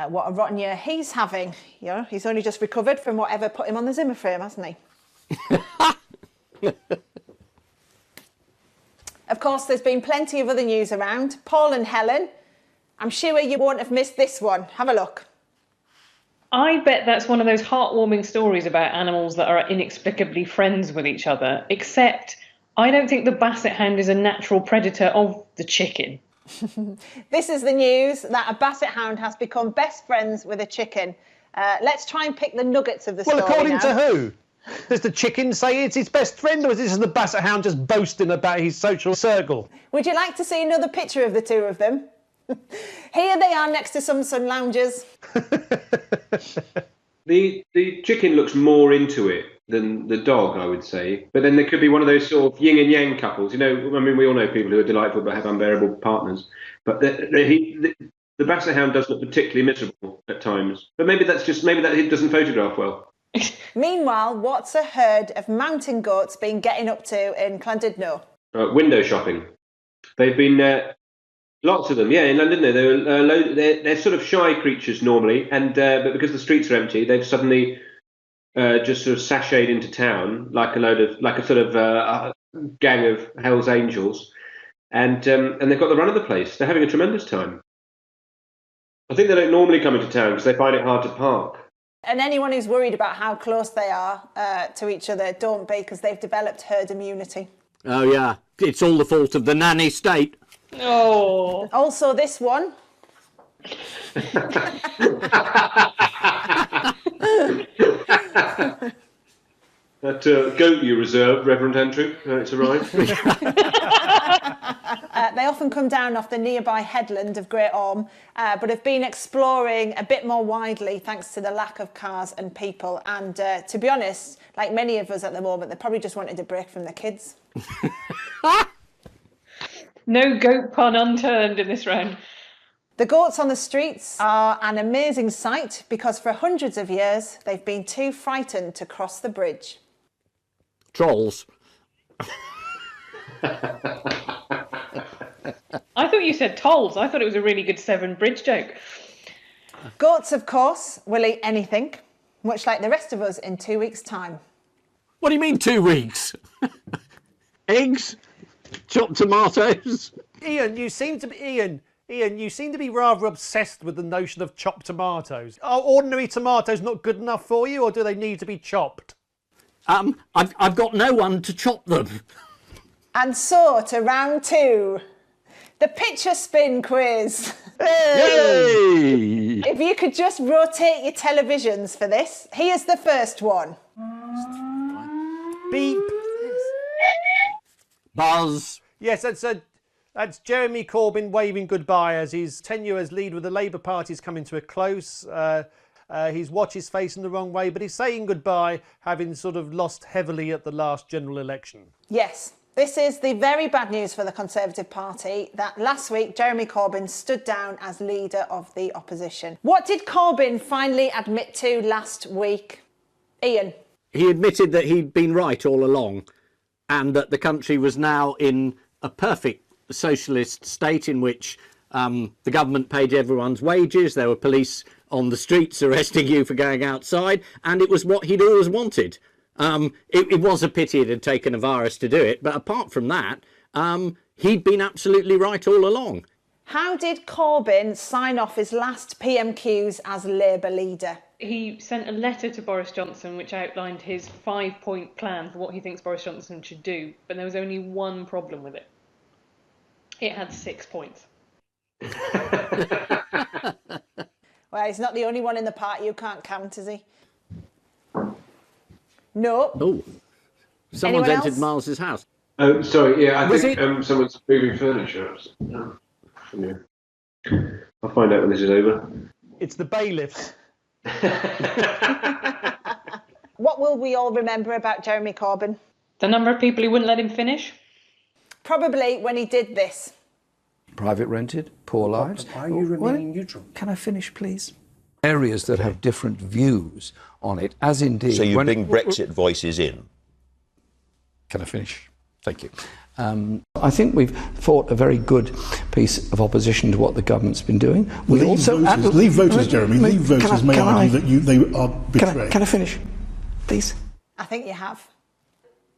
K: What a rotten year he's having. You know, he's only just recovered from whatever put him on the Zimmer frame, hasn't he? Of course, there's been plenty of other news around. Paul and Helen, I'm sure you won't have missed this one. Have a look.
M: I bet that's one of those heartwarming stories about animals that are inexplicably friends with each other, except I don't think the basset hound is a natural predator of the chicken.
K: This is the news that a basset hound has become best friends with a chicken. Let's try and pick the nuggets of the story.
Q: Well, according
K: now.
Q: to who? Does the chicken say it's his best friend, or is this the basset hound just boasting about his social circle?
K: Would you like to see another picture of the two of them? Here they are next to some sun loungers.
L: The chicken looks more into it than the dog, I would say. But then there could be one of those sort of yin and yang couples. You know, I mean, we all know people who are delightful but have unbearable partners. But the basset hound does look particularly miserable at times. But maybe that he doesn't photograph well.
K: Meanwhile, what's a herd of mountain goats been getting up to in Llandudno?
L: Window shopping. They've been lots of them, yeah, in London. They're sort of shy creatures normally, and but because the streets are empty, they've suddenly just sort of sashayed into town like a sort of gang of Hell's Angels, and they've got the run of the place. They're having a tremendous time. I think they don't normally come into town because they find it hard to park.
K: And anyone who's worried about how close they are to each other, don't be, because they've developed herd immunity.
N: Oh, yeah. It's all the fault of the nanny state.
M: Oh.
K: Also, this one.
L: That goat you reserved, Reverend Andrew, it's arrived.
K: They often come down off the nearby headland of Great Orme, but have been exploring a bit more widely thanks to the lack of cars and people. And to be honest, like many of us at the moment, they probably just wanted a break from the kids.
M: No goat pun unturned in this round.
K: The goats on the streets are an amazing sight because for hundreds of years they've been too frightened to cross the bridge.
N: Trolls.
M: I thought you said tolls. I thought it was a really good Severn Bridge joke.
K: Goats, of course, will eat anything, much like the rest of us in 2 weeks' time.
N: What do you mean 2 weeks? Eggs? Chopped tomatoes?
E: Ian, you seem to be rather obsessed with the notion of chopped tomatoes. Are ordinary tomatoes not good enough for you, or do they need to be chopped?
N: I've got no one to chop them.
K: And so to round 2, the picture spin quiz.
N: Hey!
K: If you could just rotate your televisions for this. Here's the first one.
E: Beep.
N: Buzz.
E: Yes, that's Jeremy Corbyn waving goodbye as his tenure as leader of the Labour Party is coming to a close. His watch is facing the wrong way, but he's saying goodbye, having sort of lost heavily at the last general election.
K: Yes, this is the very bad news for the Conservative Party that last week Jeremy Corbyn stood down as leader of the opposition. What did Corbyn finally admit to last week? Ian?
N: He admitted that he'd been right all along and that the country was now in a perfect socialist state in which the government paid everyone's wages, there were police on the streets arresting you for going outside, and it was what he'd always wanted. It was a pity it had taken a virus to do it, but apart from that, he'd been absolutely right all along.
K: How did Corbyn sign off his last PMQs as Labour leader?
M: He sent a letter to Boris Johnson which outlined his 5-point plan for what he thinks Boris Johnson should do, but there was only one problem with it. It had 6 points.
K: Well, he's not the only one in the party who can't count, is he? No.
N: Oh, someone's
K: Anyone
N: entered
K: else?
N: Miles's house.
L: Oh, sorry, yeah, I
N: Was
L: think someone's moving furniture. Yeah. I'll find out when this is over.
Q: It's the bailiffs.
K: What will we all remember about Jeremy Corbyn?
M: The number of people who wouldn't let him finish?
K: Probably when he did this.
R: Private rented, poor lives.
J: Why are you remaining neutral?
R: Can I finish, please? Areas that have different views on it, as indeed...
G: So you bring Brexit voices in?
R: Can I finish? Thank you. I think we've fought a very good piece of opposition to what the government's been doing. We also
S: leave voters, Jeremy. Leave voters may argue that they are betrayed.
R: Can I finish, please?
K: I think you have.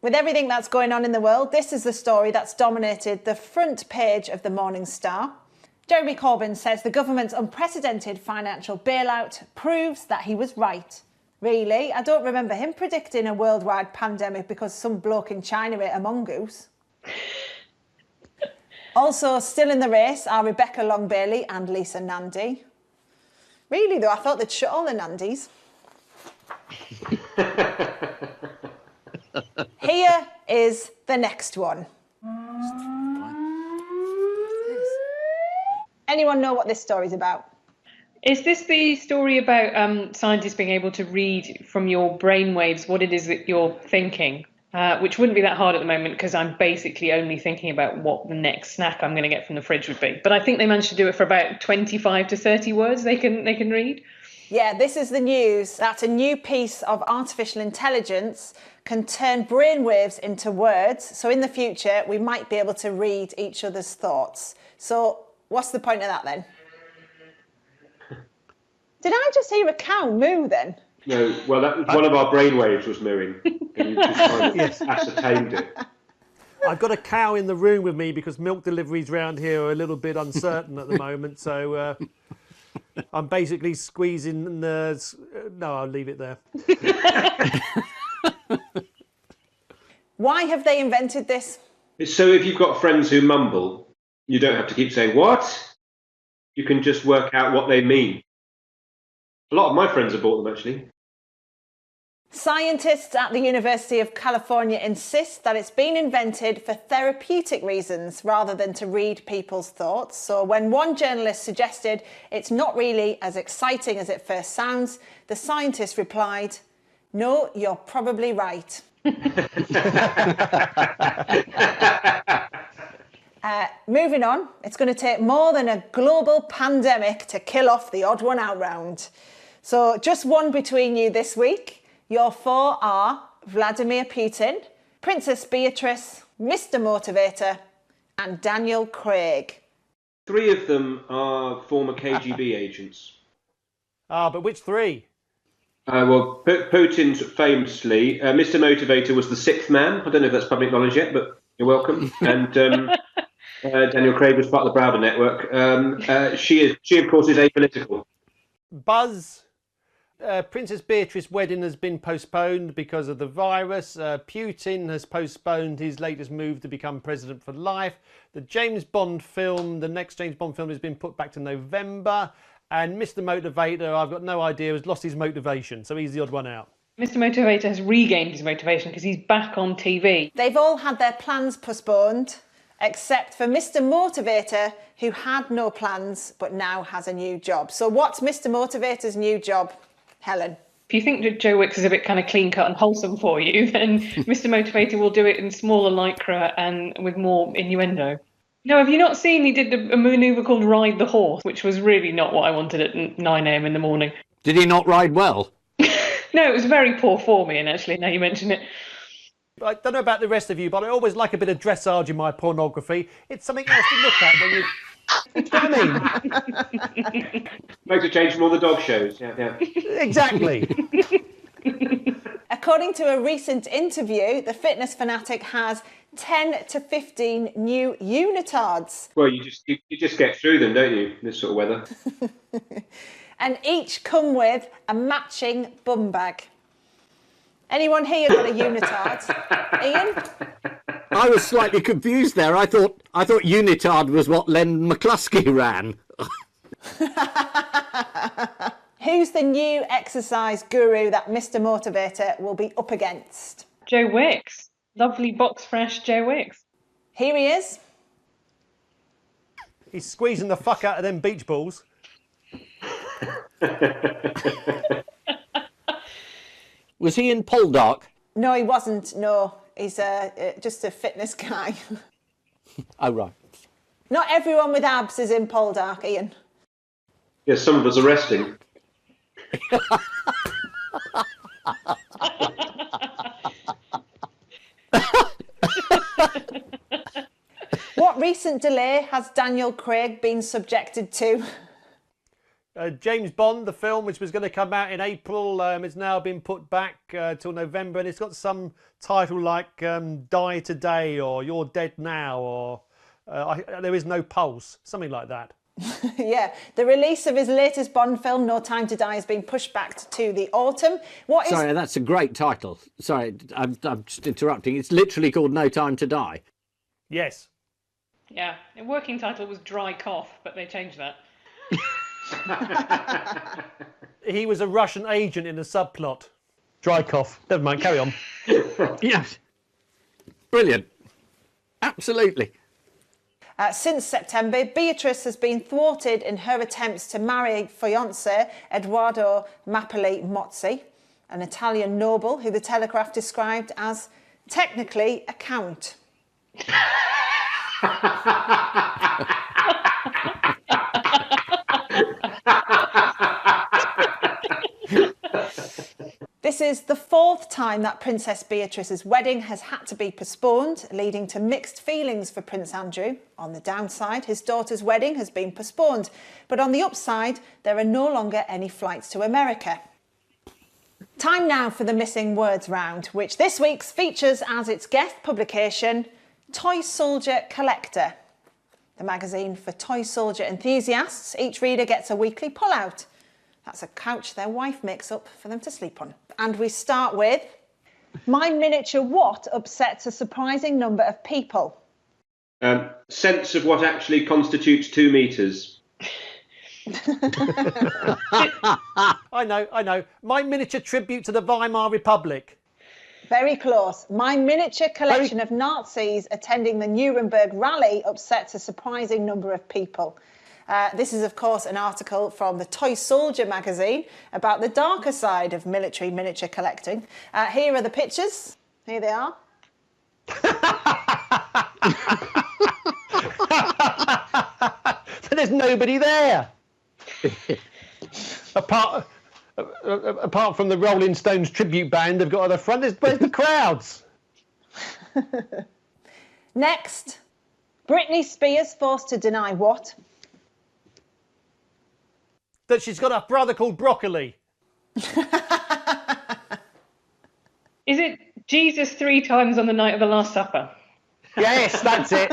K: With everything that's going on in the world, this is the story that's dominated the front page of the Morning Star. Jeremy Corbyn says the government's unprecedented financial bailout proves that he was right. Really? I don't remember him predicting a worldwide pandemic because some bloke in China ate a mongoose. Also, still in the race are Rebecca Long-Bailey and Lisa Nandy. Really, though, I thought they'd shut all the Nandys. Here is the next one. Anyone know what this story's about?
M: Is this the story about scientists being able to read from your brainwaves what it is that you're thinking? Which wouldn't be that hard at the moment because I'm basically only thinking about what the next snack I'm going to get from the fridge would be. But I think they managed to do it for about 25 to 30 words they can read.
K: Yeah, this is the news that a new piece of artificial intelligence can turn brainwaves into words. So in the future, we might be able to read each other's thoughts. So what's the point of that then? Did I just hear a cow moo then?
L: No, well, one of our brainwaves was mooing, and you just kind of ascertained it.
E: I've got a cow in the room with me because milk deliveries around here are a little bit uncertain at the moment, so I'm basically squeezing no, I'll leave it there.
K: Why have they invented this?
L: It's so if you've got friends who mumble, you don't have to keep saying, what? You can just work out what they mean. A lot of my friends have bought them, actually.
K: Scientists at the University of California insist that it's been invented for therapeutic reasons rather than to read people's thoughts. So when one journalist suggested it's not really as exciting as it first sounds, the scientist replied, "No, you're probably right." Moving on, it's going to take more than a global pandemic to kill off the odd one out round. So just one between you this week. Your four are Vladimir Putin, Princess Beatrice, Mr. Motivator, and Daniel Craig.
L: 3 of them are former KGB agents.
E: But which 3?
L: Well, Putin's famously, Mr. Motivator was the 6th man. I don't know if that's public knowledge yet, but you're welcome. And Daniel Craig was part of the Browder Network. She of course is apolitical.
E: Buzz. Princess Beatrice's wedding has been postponed because of the virus. Putin has postponed his latest move to become president for life. The James Bond film, the next James Bond film, has been put back to November. And Mr. Motivator, I've got no idea, has lost his motivation, so he's the odd one out.
M: Mr. Motivator has regained his motivation because he's back on TV.
K: They've all had their plans postponed, except for Mr. Motivator, who had no plans but now has a new job. So what's Mr. Motivator's new job, Helen?
M: If you think that Joe Wicks is a bit kind of clean cut and wholesome for you, then Mr. Motivator will do it in smaller lycra and with more innuendo. No, have you not seen he did a manoeuvre called Ride the Horse, which was really not what I wanted at 9 a.m. in the morning.
N: Did he not ride well?
M: No, it was very poor form, Ian, actually, now you mention it.
E: I don't know about the rest of you, but I always like a bit of dressage in my pornography. It's something else to look at when you... Do you know what I mean?
L: Makes a change from all the dog shows. Yeah.
E: Exactly.
K: According to a recent interview, the fitness fanatic has 10 to 15 new unitards.
L: Well, you just get through them, don't you, this sort of weather?
K: And each come with a matching bum bag. Anyone here got a unitard? Ian?
N: I was slightly confused there. I thought unitard was what Len McCluskey ran.
K: Who's the new exercise guru that Mr. Motivator will be up against?
M: Joe Wicks. Lovely box fresh Joe Wicks.
K: Here he is.
E: He's squeezing the fuck out of them beach balls.
N: Was he in Poldark?
K: No, he wasn't. No, he's just a fitness guy.
N: Oh, right.
K: Not everyone with abs is in Poldark, Ian.
L: Yes, some of us are resting.
K: recent delay has Daniel Craig been subjected to?
E: James Bond, the film, which was going to come out in April, has now been put back till November, and it's got some title like Die Today or You're Dead Now or There Is No Pulse, something like that.
K: Yeah, the release of his latest Bond film, No Time to Die, has been pushed back to the autumn.
N: Sorry, that's a great title. Sorry, I'm just interrupting. It's literally called No Time to Die.
E: Yes.
M: Yeah, the working title was Dry Cough, but they changed that.
E: He was a Russian agent in a subplot.
Q: Dry cough. Never mind, carry on.
N: Yes. Brilliant. Absolutely.
K: Since September, Beatrice has been thwarted in her attempts to marry fiancé Edoardo Mappoli Mozzi, an Italian noble who the Telegraph described as technically a count. This is the fourth time that Princess Beatrice's wedding has had to be postponed, leading to mixed feelings for Prince Andrew. On the downside, his daughter's wedding has been postponed, but on the upside, there are no longer any flights to America. Time now for the Missing Words round, which this week features as its guest publication, Toy Soldier Collector, the magazine for toy soldier enthusiasts. Each reader gets a weekly pullout. That's a couch their wife makes up for them to sleep on. And we start with, my miniature what upsets a surprising number of people?
L: Sense of what actually constitutes 2 metres.
E: I know. My miniature tribute to the Weimar Republic.
K: Very close. My miniature collection of Nazis attending the Nuremberg rally upsets a surprising number of people. This is, of course, an article from the Toy Soldier magazine about the darker side of military miniature collecting. Here are the pictures. Here they are.
Q: There's nobody there. Apart from the Rolling Stones tribute band they've got at the front, where's the crowds?
K: Next, Britney Spears forced to deny what?
E: That she's got a brother called Broccoli.
M: Is it Jesus 3 times on the night of the Last Supper?
Q: Yes, that's it.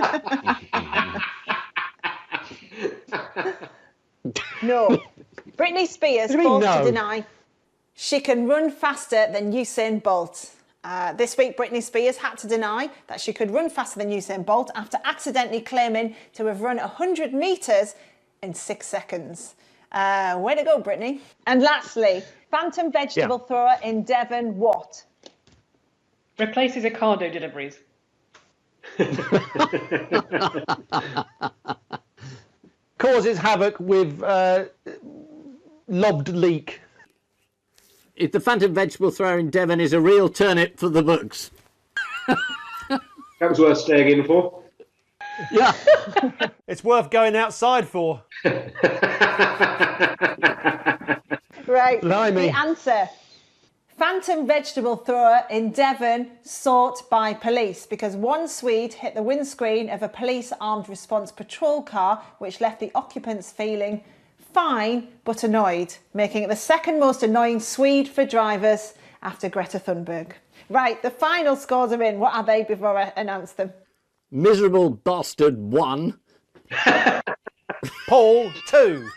K: No. Britney Spears forced to deny she can run faster than Usain Bolt. This week, Britney Spears had to deny that she could run faster than Usain Bolt after accidentally claiming to have run 100 metres in 6 seconds. Way to go, Britney. And lastly, phantom vegetable thrower in Devon, what?
M: Replaces Ocado deliveries.
Q: Causes havoc with lobbed leek.
N: If the phantom vegetable thrower in Devon is a real turnip for the books.
L: That was worth staying in for.
N: Yeah.
E: It's worth going outside for.
K: Right,
Q: Blimey.
K: the answer. Phantom vegetable thrower in Devon sought by police because one Swede hit the windscreen of a police armed response patrol car, which left the occupants feeling fine but annoyed, making it the second most annoying Swede for drivers after Greta Thunberg. Right, the final scores are in. What are they before I announce them?
N: Miserable bastard 1.
E: Paul 2.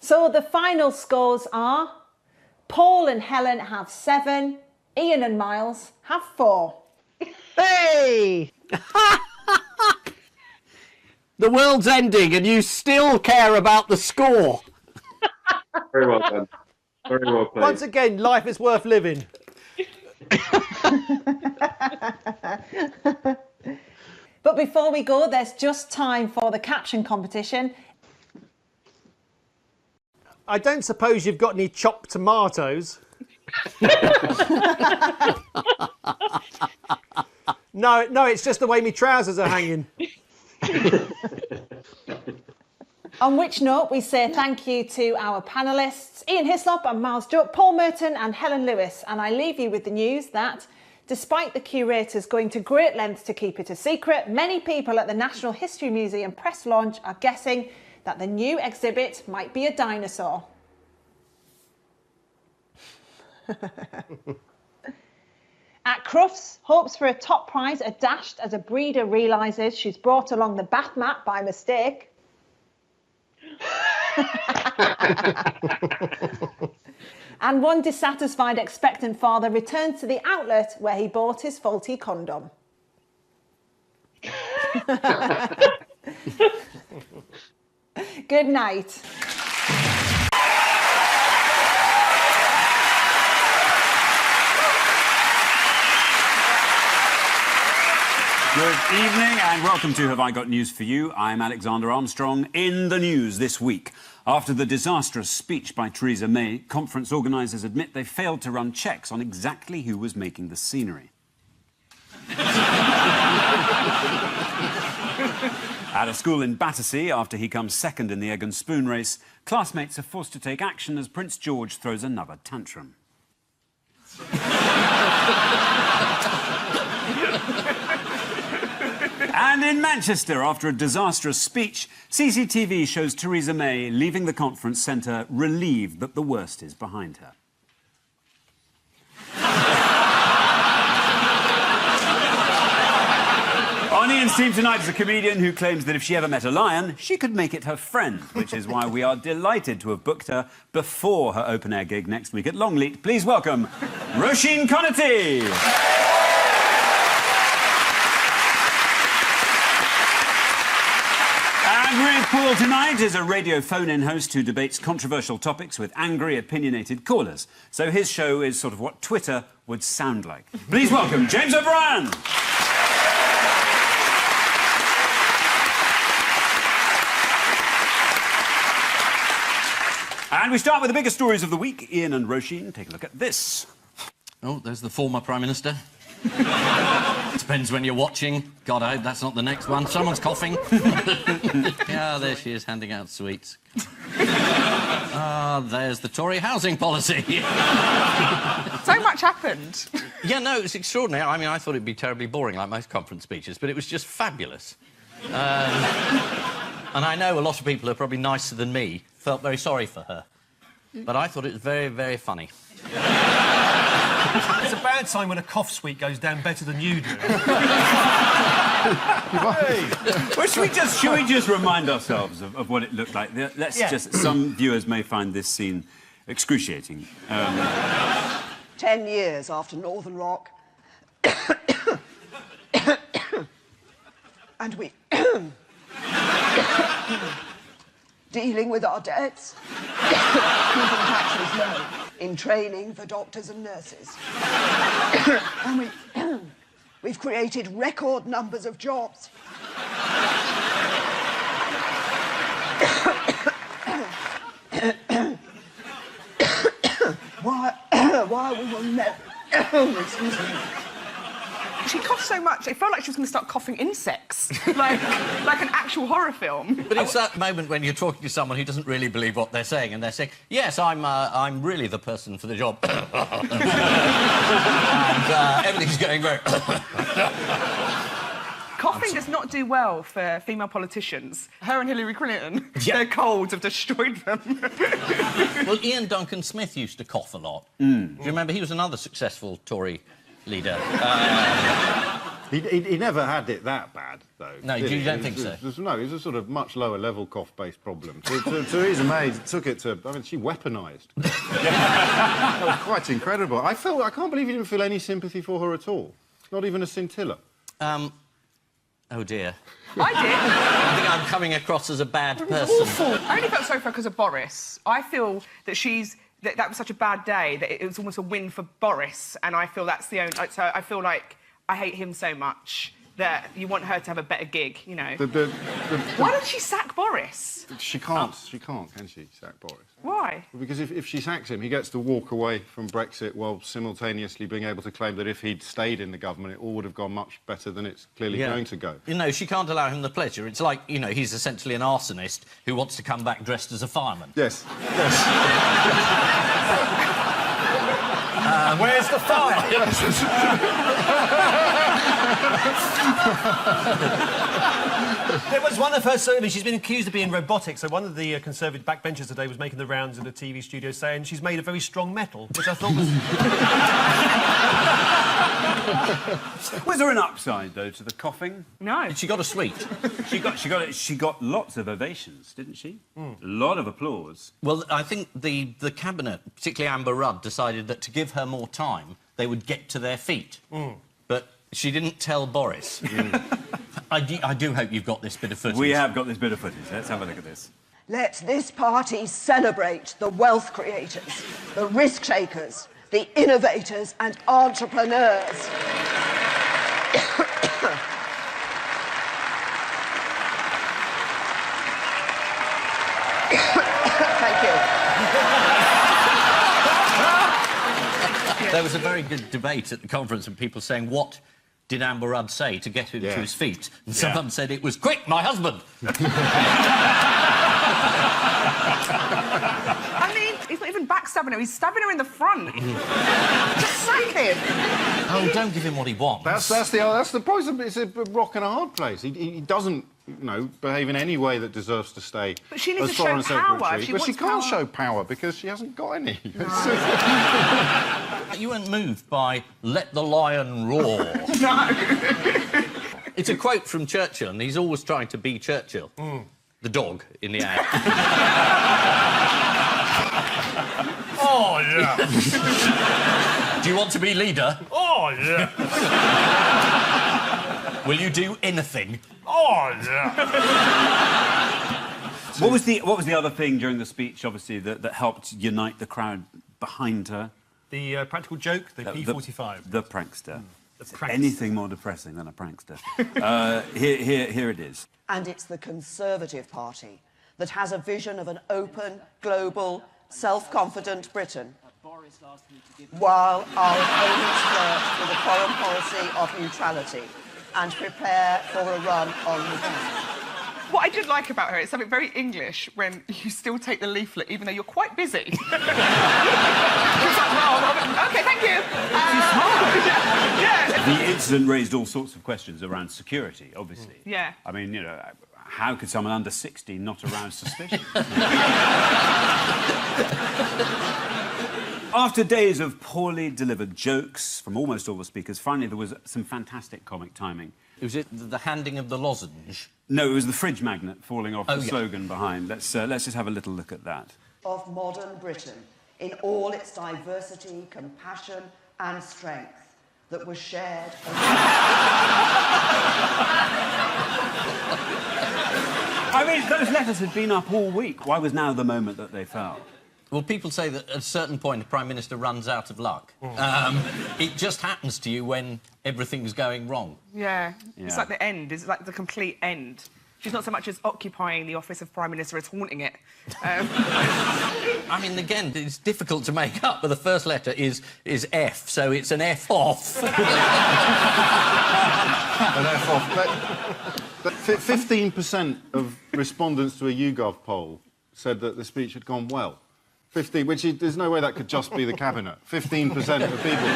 K: So the final scores are Paul and Helen have 7, Ian and Miles have 4.
Q: Hey!
N: The world's ending and you still care about the score.
L: Very well done. Very well played.
E: Once again, life is worth living.
K: But before we go, there's just time for the caption competition.
E: I don't suppose you've got any chopped tomatoes. No, it's just the way my trousers are hanging.
K: On which note, we say thank you to our panellists, Ian Hislop and Miles Jupp, Paul Merton and Helen Lewis. And I leave you with the news that, despite the curators going to great lengths to keep it a secret, many people at the National History Museum press launch are guessing that the new exhibit might be a dinosaur. At Crufts, hopes for a top prize are dashed as a breeder realises she's brought along the bath mat by mistake. And one dissatisfied expectant father returns to the outlet where he bought his faulty condom. Good night.
T: Good evening and welcome to Have I Got News for You? I'm Alexander Armstrong. In the news this week, after the disastrous speech by Theresa May, conference organisers admit they failed to run checks on exactly who was making the scenery. At a school in Battersea, after he comes second in the egg and spoon race, classmates are forced to take action as Prince George throws another tantrum. And in Manchester, after a disastrous speech, CCTV shows Theresa May leaving the conference centre relieved that the worst is behind her. On Ian's team tonight is a comedian who claims that if she ever met a lion, she could make it her friend, which is why we are delighted to have booked her before her open-air gig next week at Longleat. Please welcome Roisin Conaty. And with Paul tonight is a radio phone-in host who debates controversial topics with angry, opinionated callers. So his show is sort of what Twitter would sound like. Please welcome James O'Brien. And we start with the biggest stories of the week. Ian and Roisin, take a look at this.
C: Oh, there's the former Prime Minister. Depends when you're watching. God, I hope that's not the next one. Someone's coughing. Yeah, there she is, handing out sweets. Ah, there's the Tory housing policy.
U: So much happened.
C: Yeah, no, it's extraordinary. I mean, I thought it'd be terribly boring, like most conference speeches, but it was just fabulous. And I know a lot of people are probably nicer than me, felt very sorry for her. But I thought it was very, very funny.
Q: It's a bad sign when a cough suite goes down better than you do.
T: Well, should we just remind ourselves of what it looked like? Let's just... Some viewers may find this scene excruciating.
V: 10 years after Northern Rock... and we... dealing with our debts, keeping taxes low, in training for doctors and nurses. And we've created record numbers of jobs. Why we will never... excuse me.
U: She coughed so much, it felt like she was going to start coughing insects, like an actual horror film.
C: But it's that moment when you're talking to someone who doesn't really believe what they're saying, and they're saying, yes, I'm really the person for the job. And everything's going very...
U: Coughing does not do well for female politicians. Her and Hillary Clinton, their colds have destroyed them.
C: Well, Ian Duncan Smith used to cough a lot. Do you remember? He was another successful Tory leader.
W: He never had it that bad, though.
C: No, you don't think so?
W: No, it's a sort of much lower level cough-based problem. Theresa May took it to... I mean, she weaponised. That was quite incredible. I can't believe you didn't feel any sympathy for her at all. Not even a scintilla.
C: Oh, dear.
U: I did.
C: I think I'm coming across as a bad person.
U: Awful. I only felt sorry for her because of Boris. I feel that that was such a bad day that it was almost a win for Boris, and I feel that's the only... So I feel like I hate him so much that you want her to have a better gig, you know.
W: The
U: Why don't she sack Boris?
W: She can't, can she, sack Boris?
U: Why?
W: Because if she sacks him, he gets to walk away from Brexit while simultaneously being able to claim that if he'd stayed in the government, it all would have gone much better than it's clearly going to go.
N: You know, she can't allow him the pleasure. It's like, you know, he's essentially an arsonist who wants to come back dressed as a fireman.
W: Yes.
N: Where's the fire?
D: It was one of her surveys. She's been accused of being robotic. So one of the Conservative backbenchers today was making the rounds in the TV studio saying she's made of very strong metal, which I thought was...
T: Was there an upside, though, to the coughing?
U: No.
N: She got a sweet.
T: She got lots of ovations, didn't she? A lot of applause.
N: Well, I think the Cabinet, particularly Amber Rudd, decided that to give her more time, they would get to their feet. But she didn't tell Boris. I do hope you've got this bit of footage.
T: We have got this bit of footage. Let's have a look at this.
V: Let this party celebrate the wealth creators, the risk takers, the innovators and entrepreneurs. Thank you.
N: There was a very good debate at the conference and people saying, what did Amber Rudd say to get him to his feet? And someone said it was, quick, my husband!
U: I mean, he's not even backstabbing her, he's stabbing her in the front. Just sack him.
N: Oh, don't give him what he wants.
W: That's the problem. It's a rock and a hard place. He doesn't, you know, behave in any way that deserves to stay
U: But she needs
W: as
U: to
W: Foreign
U: show power.
W: Secretary. But she can't show power because she hasn't got any.
N: You weren't moved by "Let the lion roar."
U: No.
N: It's a quote from Churchill, and he's always trying to be Churchill. The dog in the ad.
D: Oh, yeah.
N: Do you want to be leader?
D: Oh, yeah.
N: Will you do anything?
D: Oh, yeah.
T: What was the other thing during the speech, obviously, that helped unite the crowd behind her?
D: The practical joke, the P45.
T: The prankster.
D: The prankster.
T: Anything more depressing than a prankster. Here it is.
V: And it's the Conservative Party that has a vision of an open, global, self-confident Britain, while our opponents flirt with a foreign policy of neutrality and prepare for a run on revenge.
U: What I did like about her, it's something very English when you still take the leaflet even though you're quite busy. It's like, well, OK, thank you. Yeah.
T: The incident raised all sorts of questions around security, obviously.
U: Yeah.
T: I mean, you know, how could someone under 60 not arouse suspicion? After days of poorly delivered jokes from almost all the speakers, finally there was some fantastic comic timing.
N: Was it the handing of the lozenge?
T: No, it was the fridge magnet falling off the
N: yeah.
T: slogan behind. Let's just have a little look at that.
V: Of modern Britain, in all its diversity, compassion and strength, that was shared.
T: I mean, those letters had been up all week. Why was now the moment that they fell?
N: Well, people say that at a certain point, the Prime Minister runs out of luck. It just happens to you when everything's going wrong.
U: Yeah. It's like the end. It's like the complete end. She's not so much as occupying the office of Prime Minister as haunting it.
N: I mean, again, it's difficult to make up, but the first letter is F, so it's an F off.
W: An F off. But 15% of respondents to a YouGov poll said that the speech had gone well. 15, there's no way that could just be the cabinet. 15% of people,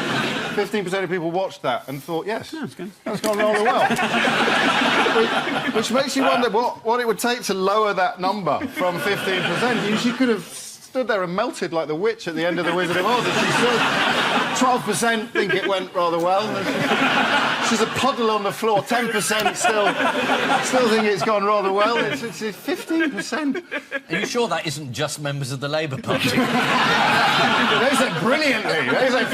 W: 15% of people watched that and thought, yes, that's gone rather well. which makes you wonder what it would take to lower that number from 15%. She could have stood there and melted like the witch at the end of The Wizard of Oz. She still 12% think it went rather well. She's a puddle on the floor. 10% still think it's gone rather well. It's 15%.
N: Are you sure that isn't just members of the Labour Party?
W: They said brilliantly. They said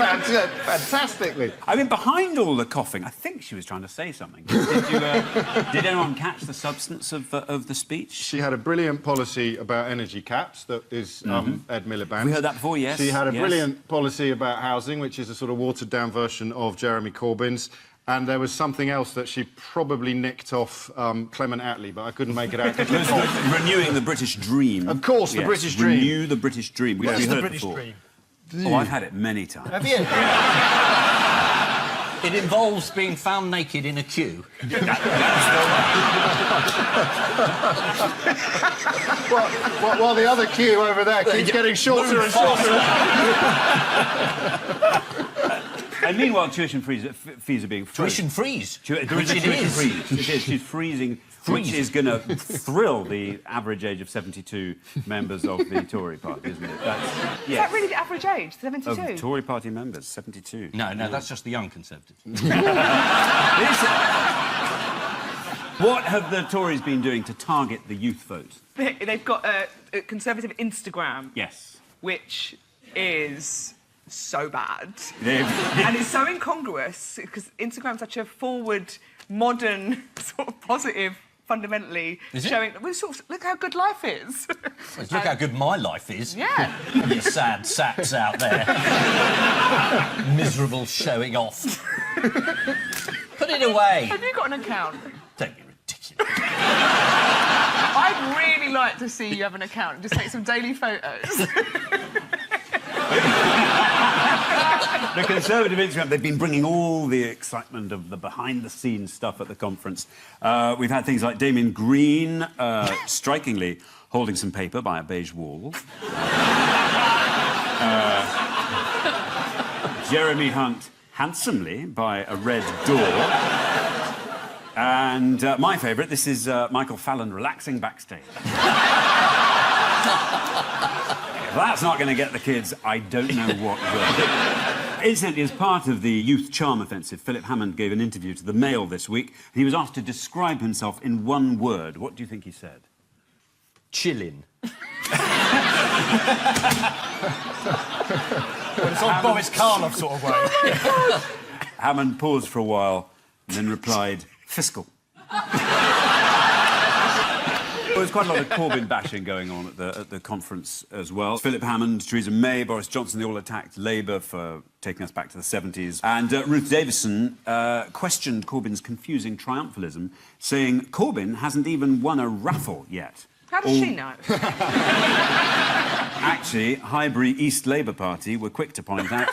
W: fantastically.
T: I mean, behind all the coughing, I think she was trying to say something. Did anyone catch the substance of the speech?
W: She had a brilliant policy about energy caps that is Ed Miliband.
T: We heard that before, yes.
W: She had a brilliant policy about housing, which is a sort of watered-down version of Jeremy Corbyn's. And there was something else that she probably nicked off Clement Attlee, but I couldn't make it out.
T: Renewing the British dream.
W: Of course, the British dream.
T: Renew the British dream.
W: What is the
T: British
W: dream?
T: Oh, I've had it many times.
E: Have you?
C: It involves being found naked in a queue.
W: While the other queue over there keeps getting shorter and shorter.
T: And meanwhile, tuition fees are being frozen.
C: Tuition freeze?
T: There is a tuition freeze. It is. She's freezing, which is going to thrill the average age of 72 members of the Tory party, isn't it?
U: Is that really the average age, 72?
T: Of Tory party members, 72.
C: No, that's just the young Conservatives.
T: What have the Tories been doing to target the youth vote?
U: They've got a Conservative Instagram.
T: Yes.
U: Which is so bad. And it's so incongruous, because Instagram's such a forward, modern, sort of positive, fundamentally,
C: Is it?
U: showing... Well, sort of, look how good life is.
C: Look how good my life is.
U: Yeah.
C: You sad saps out there. Miserable showing off. Put it away.
U: Have you got an account?
C: Don't be ridiculous.
U: I'd really like to see you have an account and just take some daily photos.
T: The Conservative Instagram, they've been bringing all the excitement of the behind-the-scenes stuff at the conference. We've had things like Damien Green, strikingly, holding some paper by a beige wall. Jeremy Hunt, handsomely, by a red door. And my favourite, this is Michael Fallon relaxing backstage. If that's not going to get the kids, I don't know what will. Incidentally, as part of the youth charm offensive, Philip Hammond gave an interview to the Mail this week. He was asked to describe himself in one word. What do you think he said?
C: Chillin'.
D: Well, it's on Boris Karloff sort of way.
T: Hammond paused for a while and then replied, fiscal. Well, there's quite a lot of Corbyn bashing going on at the conference as well. Philip Hammond, Theresa May, Boris Johnson, they all attacked Labour for taking us back to the 70s. And Ruth Davison questioned Corbyn's confusing triumphalism, saying Corbyn hasn't even won a raffle yet.
U: How does she know?
T: Actually, Highbury East Labour Party were quick to point out...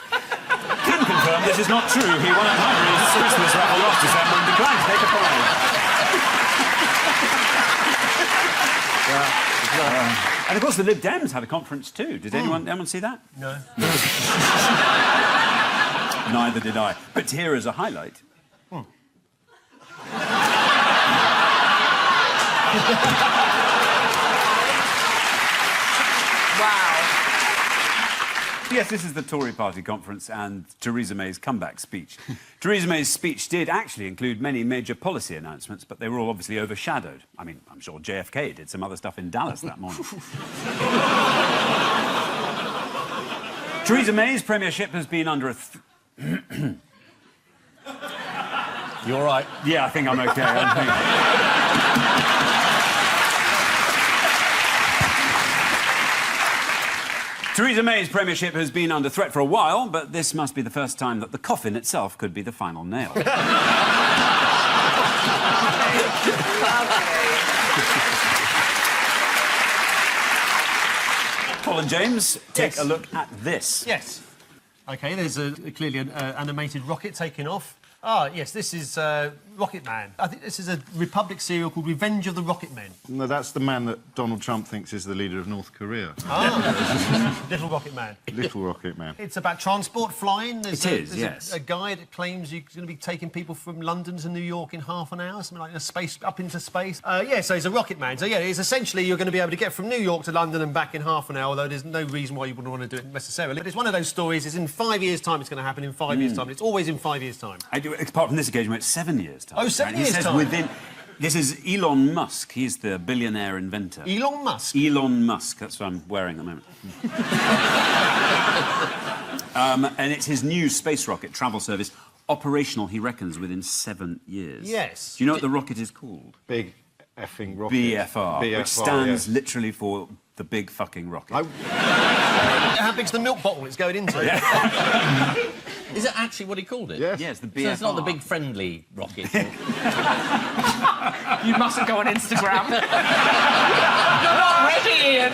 T: Can confirm this is not true. He won at Highbury's Christmas raffle last December and declined to take a prize. And of course, the Lib Dems had a conference too. Did anyone see that?
D: No.
T: Neither did I. But here is a highlight.
U: Wow.
T: Yes, this is the Tory party conference and Theresa May's comeback speech. Theresa May's speech did actually include many major policy announcements, but they were all obviously overshadowed. I mean, I'm sure JFK did some other stuff in Dallas that morning. Theresa May's premiership has been under a...
C: You all right?
T: Yeah, I think I'm OK. Theresa May's premiership has been under threat for a while, but this must be the first time that the coffin itself could be the final nail. Paul and James, take a look at this.
D: Yes. OK, there's clearly an animated rocket taking off. Ah, yes, this is Rocket Man. I think this is a Republic serial called Revenge of the Rocket Men.
W: No, that's the man that Donald Trump thinks is the leader of North Korea.
D: Ah, Little Rocket Man.
W: Little Rocket Man.
D: It's about transport, flying. There's
T: yes.
D: a guy that claims you're going to be taking people from London to New York in half an hour, something like up into space. Yeah, so he's a Rocket Man. So, yeah, it's essentially you're going to be able to get from New York to London and back in half an hour, although there's no reason why you wouldn't want to do it necessarily. But it's one of those stories, it's in 5 years' time it's going to happen, in 5 years' time. It's always in 5 years' time.
T: Apart from this occasion, it's 7 years' time.
D: Oh, 7 years' time.
T: This is Elon Musk. He's the billionaire inventor.
D: Elon Musk?
T: Elon Musk. That's what I'm wearing at the moment. And it's his new space rocket travel service, operational, he reckons, within 7 years.
D: Yes.
T: Do you know what the rocket is called?
W: Big effing rocket.
T: BFR, which stands literally for the big fucking rocket.
D: How big's the milk bottle it's going into?
C: Is that actually what he called it?
W: Yes.
T: Yes, the BFR.
C: So it's not the big friendly rocket.
U: You mustn't go on Instagram. You're not ready, Ian.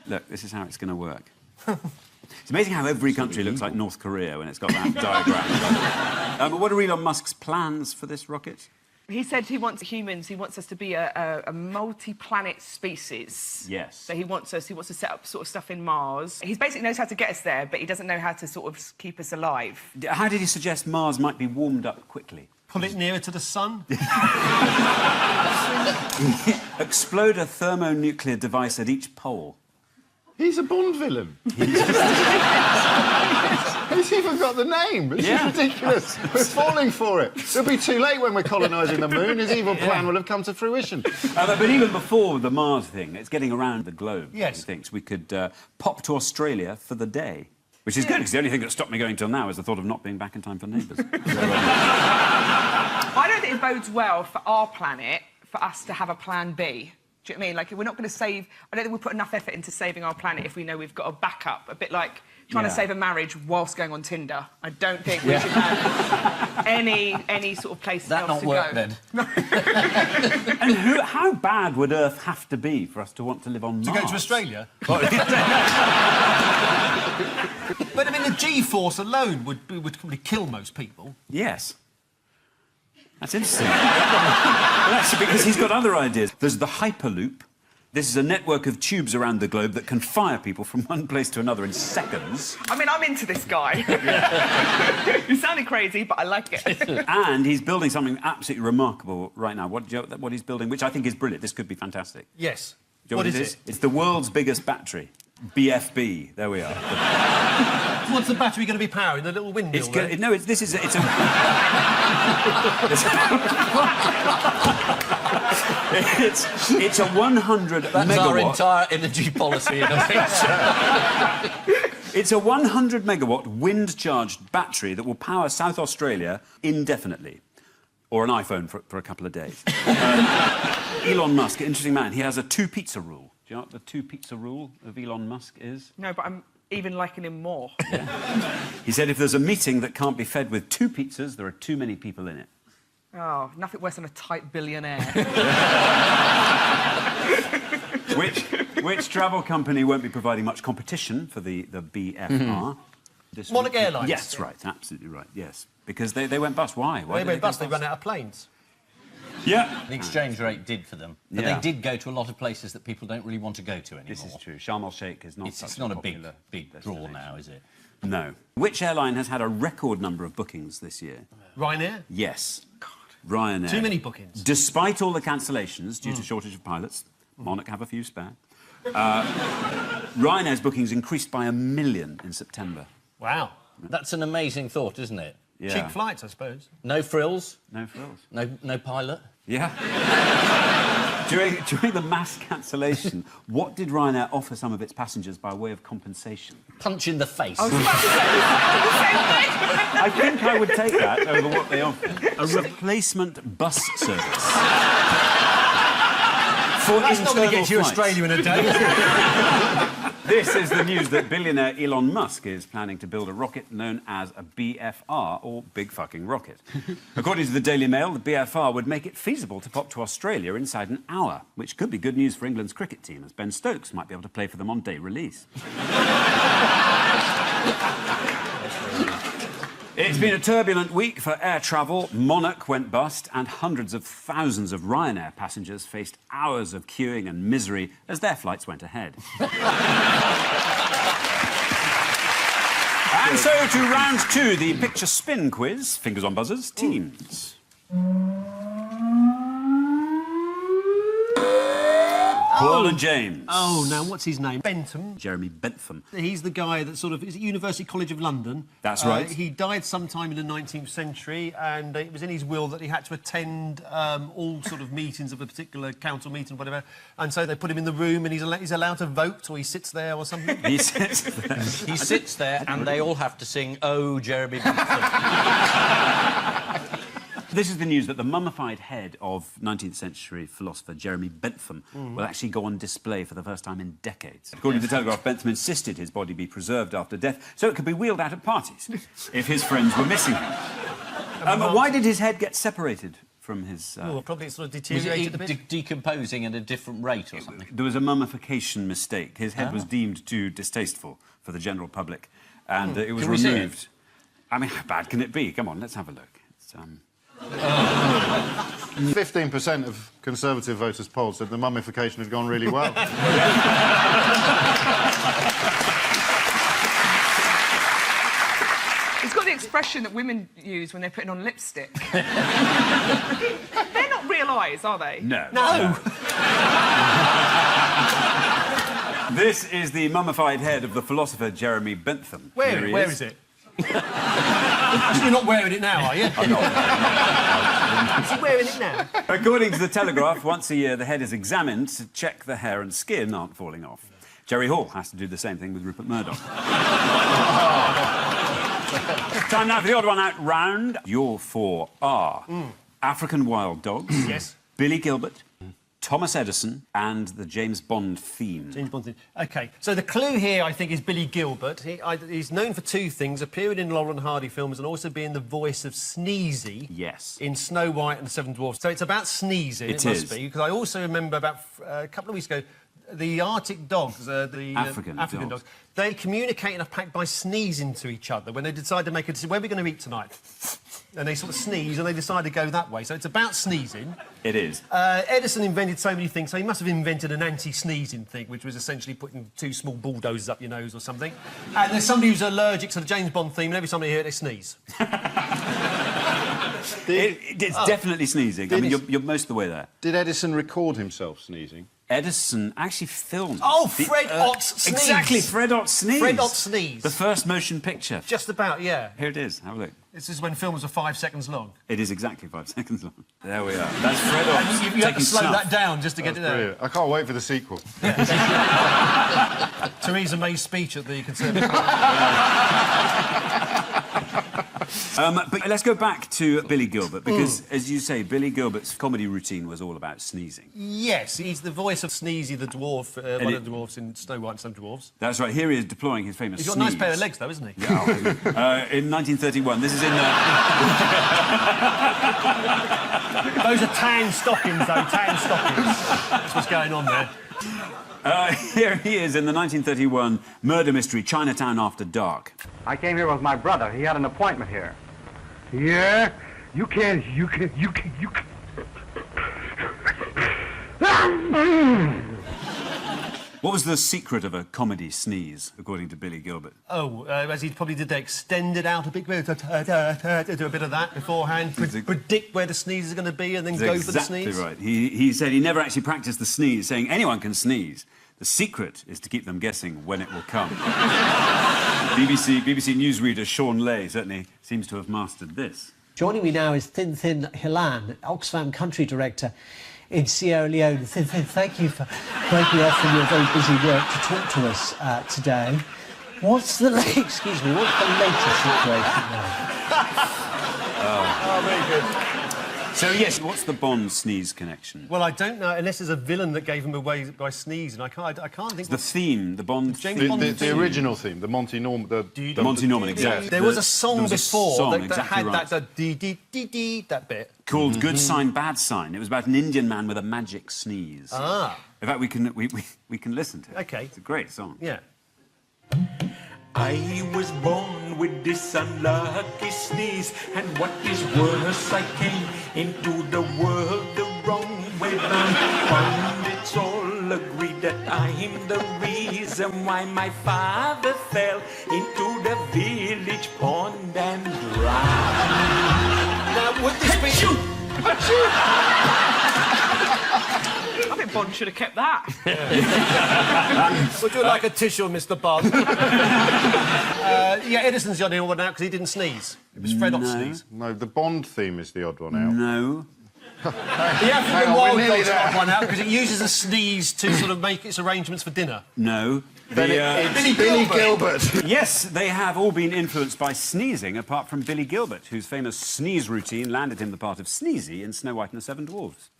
T: Look, this is how it's going to work. It's amazing how every country looks like North Korea when it's got that diagram. What are Elon Musk's plans for this rocket?
U: He said he wants humans. He wants us to be a multi-planet species.
T: Yes.
U: So he wants to set up sort of stuff in Mars. He basically knows how to get us there, but he doesn't know how to sort of keep us alive.
T: How did he suggest Mars might be warmed up quickly?
D: Pull it nearer to the sun.
T: Explode a thermonuclear device at each pole.
W: He's a Bond villain. He's even got the name. It's ridiculous. We're falling for it. It'll be too late when we're colonising the moon. His evil plan will have come to fruition.
T: But even before the Mars thing, it's getting around the globe.
D: Yes.
T: He thinks we could pop to Australia for the day. Which is good, because the only thing that stopped me going till now is the thought of not being back in time for Neighbours.
U: I don't think it bodes well for our planet for us to have a plan B. Do you know what I mean? Like, we're not going to save... I don't think we'll put enough effort into saving our planet if we know we've got a backup. A bit like trying to save a marriage whilst going on Tinder. I don't think we should have any sort of place else to go.
C: That not work, then?
T: And how bad would Earth have to be for us to want to live on Mars?
D: To go to Australia? But, I mean, the G-force alone would probably kill most people.
T: Yes. That's interesting. Well, actually, because he's got other ideas. There's the Hyperloop. This is a network of tubes around the globe that can fire people from one place to another in seconds.
U: I mean, I'm into this guy. He's sounding crazy, but I like it.
T: And he's building something absolutely remarkable right now. What he's building, which I think is brilliant. This could be fantastic.
D: Yes.
T: Do you know what it is? It's the world's biggest battery. BFB. There we are.
D: What's the battery going to be powering? The little windmill?
T: It's a 100
C: That's
T: megawatt...
C: our entire energy policy in a picture.
T: It's a 100 megawatt wind-charged battery that will power South Australia indefinitely. Or an iPhone for a couple of days. Elon Musk, interesting man, he has a two-pizza rule. Do you know what the two-pizza rule of Elon Musk is?
U: No, but I'm even liking him more.
T: He said if there's a meeting that can't be fed with two pizzas, there are too many people in it.
U: Oh, nothing worse than a tight billionaire.
T: Which travel company won't be providing much competition for the BFR?
D: Monarch Airlines.
T: Yes, right, absolutely right, yes. Because they went bust. Why?
D: They went bust, they ran out of planes.
T: Yeah.
C: The exchange rate did for them. But they did go to a lot of places that people don't really want to go to anymore.
T: This is true. Sharm el-Sheikh is not
C: It's not a big draw now, is it?
T: No. Which airline has had a record number of bookings this year?
D: Ryanair?
T: Yes. Ryanair.
D: Too many bookings.
T: Despite all the cancellations due to shortage of pilots, Monarch have a few spare. Ryanair's bookings increased by 1 million in September.
D: Wow.
C: That's an amazing thought, isn't it?
T: Yeah.
D: Cheap flights, I suppose.
C: No frills.
T: No frills.
C: No pilot.
T: Yeah. During the mass cancellation, what did Ryanair offer some of its passengers by way of compensation?
C: Punch in the face.
T: I think I would take that over what they offered. A replacement bus service.
D: That's not going to get you Australia in a day.
T: This is the news that billionaire Elon Musk is planning to build a rocket known as a BFR, or Big Fucking Rocket. According to the Daily Mail, the BFR would make it feasible to pop to Australia inside an hour, which could be good news for England's cricket team, as Ben Stokes might be able to play for them on day release. It's been a turbulent week for air travel. Monarch went bust, and hundreds of thousands of Ryanair passengers faced hours of queuing and misery as their flights went ahead. And so to round two, the picture spin quiz. Fingers on buzzers, teams. Paul and James.
D: Oh, now, what's his name? Bentham.
T: Jeremy Bentham.
D: He's the guy that sort of... Is it University College of London?
T: That's right.
D: He died sometime in the 19th century, and it was in his will that he had to attend all sort of meetings of a particular council meeting or whatever, and so they put him in the room and he's allowed to vote, or he sits there or something.
T: He sits there.
C: He sits there and they all have to sing, "Oh, Jeremy Bentham."
T: This is the news that the mummified head of 19th century philosopher Jeremy Bentham will actually go on display for the first time in decades. According to the Telegraph, Bentham insisted his body be preserved after death so it could be wheeled out at parties if his friends were missing him. Why did his head get separated from his...
D: Well, probably it sort of
C: Was
D: deteriorated a
C: it
D: bit.
C: decomposing at a different rate or something?
T: There was a mummification mistake. His head was deemed too distasteful for the general public, and it was
C: Can we see
T: removed. I mean, how bad can it be? Come on, let's have a look. It's,
W: 15% of Conservative voters polled said the mummification had gone really well.
U: It's got the expression that women use when they're putting on lipstick. They're not real eyes, are they?
T: No.
D: No!
T: This is the mummified head of the philosopher Jeremy Bentham.
D: Where is it? You're not wearing it now, are you?
T: I'm not.
D: Is he wearing it now?
T: According to the Telegraph, once a year the head is examined to check the hair and skin aren't falling off. Jerry Hall has to do the same thing with Rupert Murdoch. Time now for the odd one out round. Your four are African wild dogs,
D: yes,
T: Billy Gilbert, Thomas Edison, and the James Bond theme.
D: James Bond theme. OK, so the clue here, I think, is Billy Gilbert. He's known for two things, appearing in Laurel and Hardy films and also being the voice of Sneezy in Snow White and the Seven Dwarfs. So it's about sneezing, it must be, because I also remember about a couple of weeks ago, the Arctic dogs, the
T: African
D: dogs, they communicate in a pack by sneezing to each other when they decide to make a decision. Where are we going to eat tonight? And they sort of sneeze and they decide to go that way. So it's about sneezing.
T: It is.
D: Edison invented so many things, so he must have invented an anti-sneezing thing, which was essentially putting two small bulldozers up your nose or something. And there's somebody who's allergic to the James Bond theme, and every time they hear it, they sneeze.
T: It's definitely sneezing. I mean, you're most of the way there.
W: Did Edison record himself sneezing?
T: Edison actually filmed...
D: Oh, Fred Ott's sneeze!
T: Exactly, Fred Ott's sneeze.
D: Fred Ott's sneeze.
T: The first motion picture.
D: Just about, yeah.
T: Here it is, have a look.
D: This is when films were 5 seconds long.
T: It is exactly 5 seconds long. There we are. That's Fred Ott.
D: You have to slow that down just to get it there.
W: Brilliant. I can't wait for the sequel.
D: Theresa May's speech at the Conservative
T: But let's go back to Billy Gilbert, because, as you say, Billy Gilbert's comedy routine was all about sneezing.
D: Yes, he's the voice of Sneezy the dwarf, one of the dwarfs in Snow White and Seven Dwarfs.
T: That's right. Here he is deploying his famous
D: He's got
T: sneeze.
D: a nice pair of legs, though, isn't he?
T: Yeah. In 1931. This is in...
D: Those are tan stockings, though, tan stockings. That's what's going on there.
T: Here he is in the 1931 murder mystery, Chinatown After Dark.
F: I came here with my brother. He had an appointment here. Yeah? You can't...
T: What was the secret of a comedy sneeze, according to Billy Gilbert?
D: Oh, as he probably did, they extended out a bit, do a bit of that beforehand, predict where the sneeze is going to be and then go for the sneeze.
T: Exactly right. He said he never actually practiced the sneeze, saying anyone can sneeze. The secret is to keep them guessing when it will come. BBC newsreader Sean Lay certainly seems to have mastered this.
H: Joining me now is Thin Thin Hilan, Oxfam Country Director in Sierra Leone. Thin Thin, thank you for breaking off from your very busy work to talk to us today. What's the latest situation now?
D: Oh, very good.
T: So, yes, what's the Bond-sneeze connection?
D: Well, I don't know, unless there's a villain that gave him away by sneezing. I can't think...
T: The theme, the Bond
D: James
T: theme.
D: Bond
W: The original theme, the Monty Norman...
T: The Monty Norman, exactly.
D: There was a song before that had
T: right.
D: that dee-dee-dee-dee, that bit.
T: Called Good Sign, Bad Sign. It was about an Indian man with a magic sneeze.
D: Ah.
T: In fact, we can listen to it.
D: OK.
T: It's a great song.
D: Yeah.
I: I was born with this unlucky sneeze, and what is worse, I came into the world the wrong way round. Pundits all agree that I'm the reason why my father fell into the village pond and drowned.
D: Now, would this be...
U: I think Bond should have kept that.
D: We'll do it like a tissue, Mr. Bond. Yeah, Edison's the only one out because he didn't sneeze. It was Fred Ott's sneeze.
W: No, the Bond theme is the odd one out.
T: No.
D: The African wild dog's the odd one out because it uses a sneeze to sort of make its arrangements for dinner.
T: No.
W: It's Billy Gilbert.
T: Yes, they have all been influenced by sneezing, apart from Billy Gilbert, whose famous sneeze routine landed him the part of Sneezy in Snow White and the Seven Dwarfs,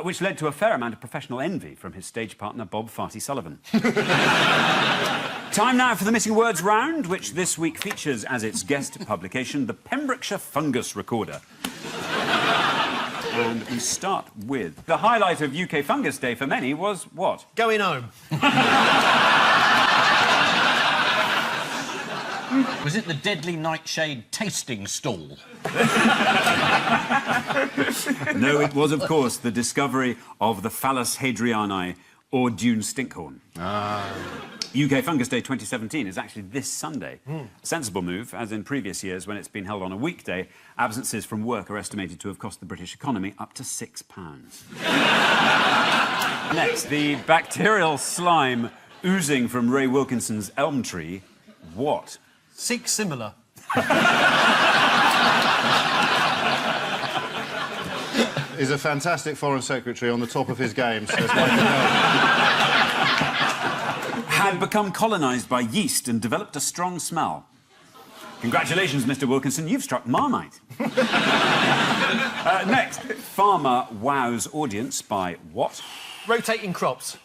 T: which led to a fair amount of professional envy from his stage partner, Bob Farty Sullivan. Time now for the Missing Words round, which this week features as its guest publication the Pembrokeshire Fungus Recorder. And we start with... The highlight of UK Fungus Day for many was what?
D: Going home.
C: Was it the Deadly Nightshade tasting stall?
T: No, it was, of course, the discovery of the Phallus hadriani, or Dune stinkhorn. UK Fungus Day 2017 is actually this Sunday. Sensible move, as in previous years when it's been held on a weekday, absences from work are estimated to have cost the British economy up to £6. Next, the bacterial slime oozing from Ray Wilkinson's elm tree. What?
D: Seek similar.
W: He's a fantastic foreign secretary on the top of his game, so it's
T: had become colonised by yeast and developed a strong smell. Congratulations, Mr. Wilkinson, you've struck Marmite. Next, farmer wows audience by what?
D: Rotating crops.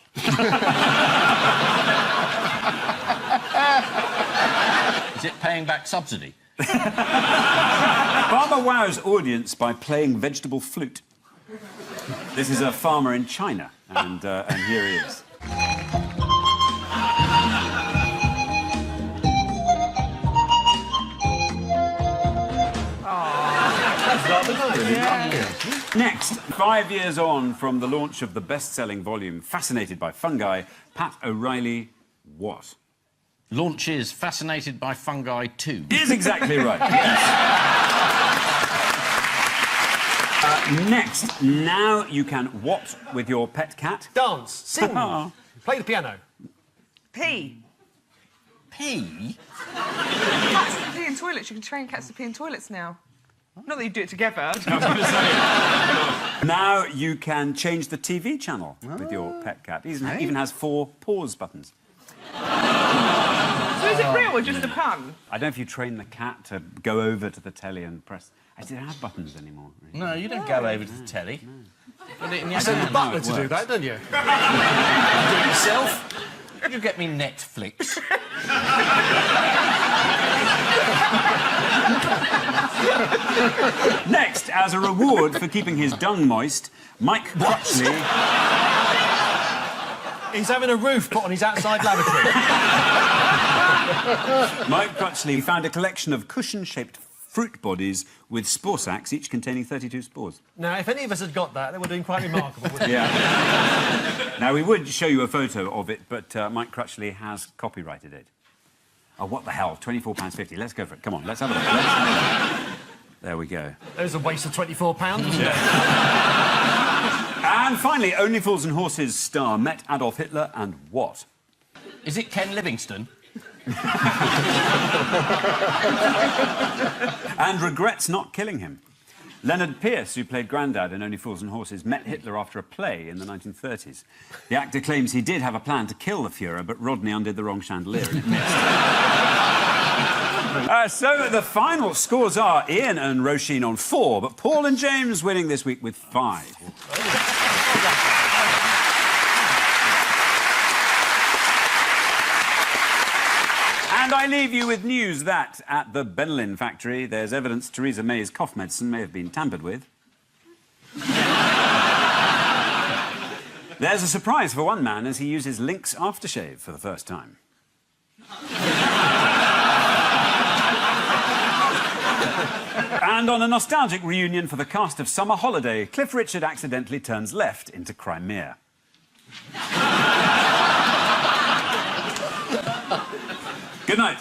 C: Is it paying back subsidy?
T: Farmer wows audience by playing vegetable flute. This is a farmer in China, and here he is. Next, 5 years on from the launch of the best-selling volume Fascinated by Fungi, Pat O'Reilly, what?
C: Launches Fascinated by Fungi 2.
T: Is exactly right, yes. Next, now you can what with your pet cat?
D: Dance, sing, play the piano.
U: Pee.
C: Pee?
U: Cats can pee in toilets. You can train cats to pee in toilets now. Not that you do it together.
T: I was going to say. Now you can change the TV channel with your pet cat. He even has 4 pause buttons.
U: So is it real or just a pun?
T: I don't know if you train the cat to go over to the telly and press... I don't have buttons anymore. Really.
C: No, you don't go over to the telly.
T: No.
C: Put it in
D: You send the butler to do that, don't you? You do it yourself.
C: You get me Netflix.
T: Next, as a reward for keeping his dung moist, Mike Crutchley...
D: He's having a roof put on his outside lavatory.
T: Mike Crutchley found a collection of cushion-shaped fruit bodies with spore sacs, each containing 32 spores.
D: Now, if any of us had got that, that would have been quite remarkable, wouldn't it?
T: Yeah. Now, we would show you a photo of it, but Mike Crutchley has copyrighted it. Oh, what the hell, £24.50. Let's go for it. Come on, let's have a look. There we go.
D: There's a waste of £24, wasn't
T: it? And finally, Only Fools and Horses star met Adolf Hitler and what?
C: Is it Ken Livingstone?
T: And regrets not killing him. Leonard Pierce, who played Grandad in Only Fools and Horses, met Hitler after a play in the 1930s. The actor claims he did have a plan to kill the Fuhrer, but Rodney undid the wrong chandelier and it missed. So the final scores are Ian and Roisin on 4, but Paul and James winning this week with 5. And I leave you with news that, at the Benelin factory, there's evidence Theresa May's cough medicine may have been tampered with. There's a surprise for one man as he uses Lynx aftershave for the first time. And on a nostalgic reunion for the cast of Summer Holiday, Cliff Richard accidentally turns left into Crimea. Good night.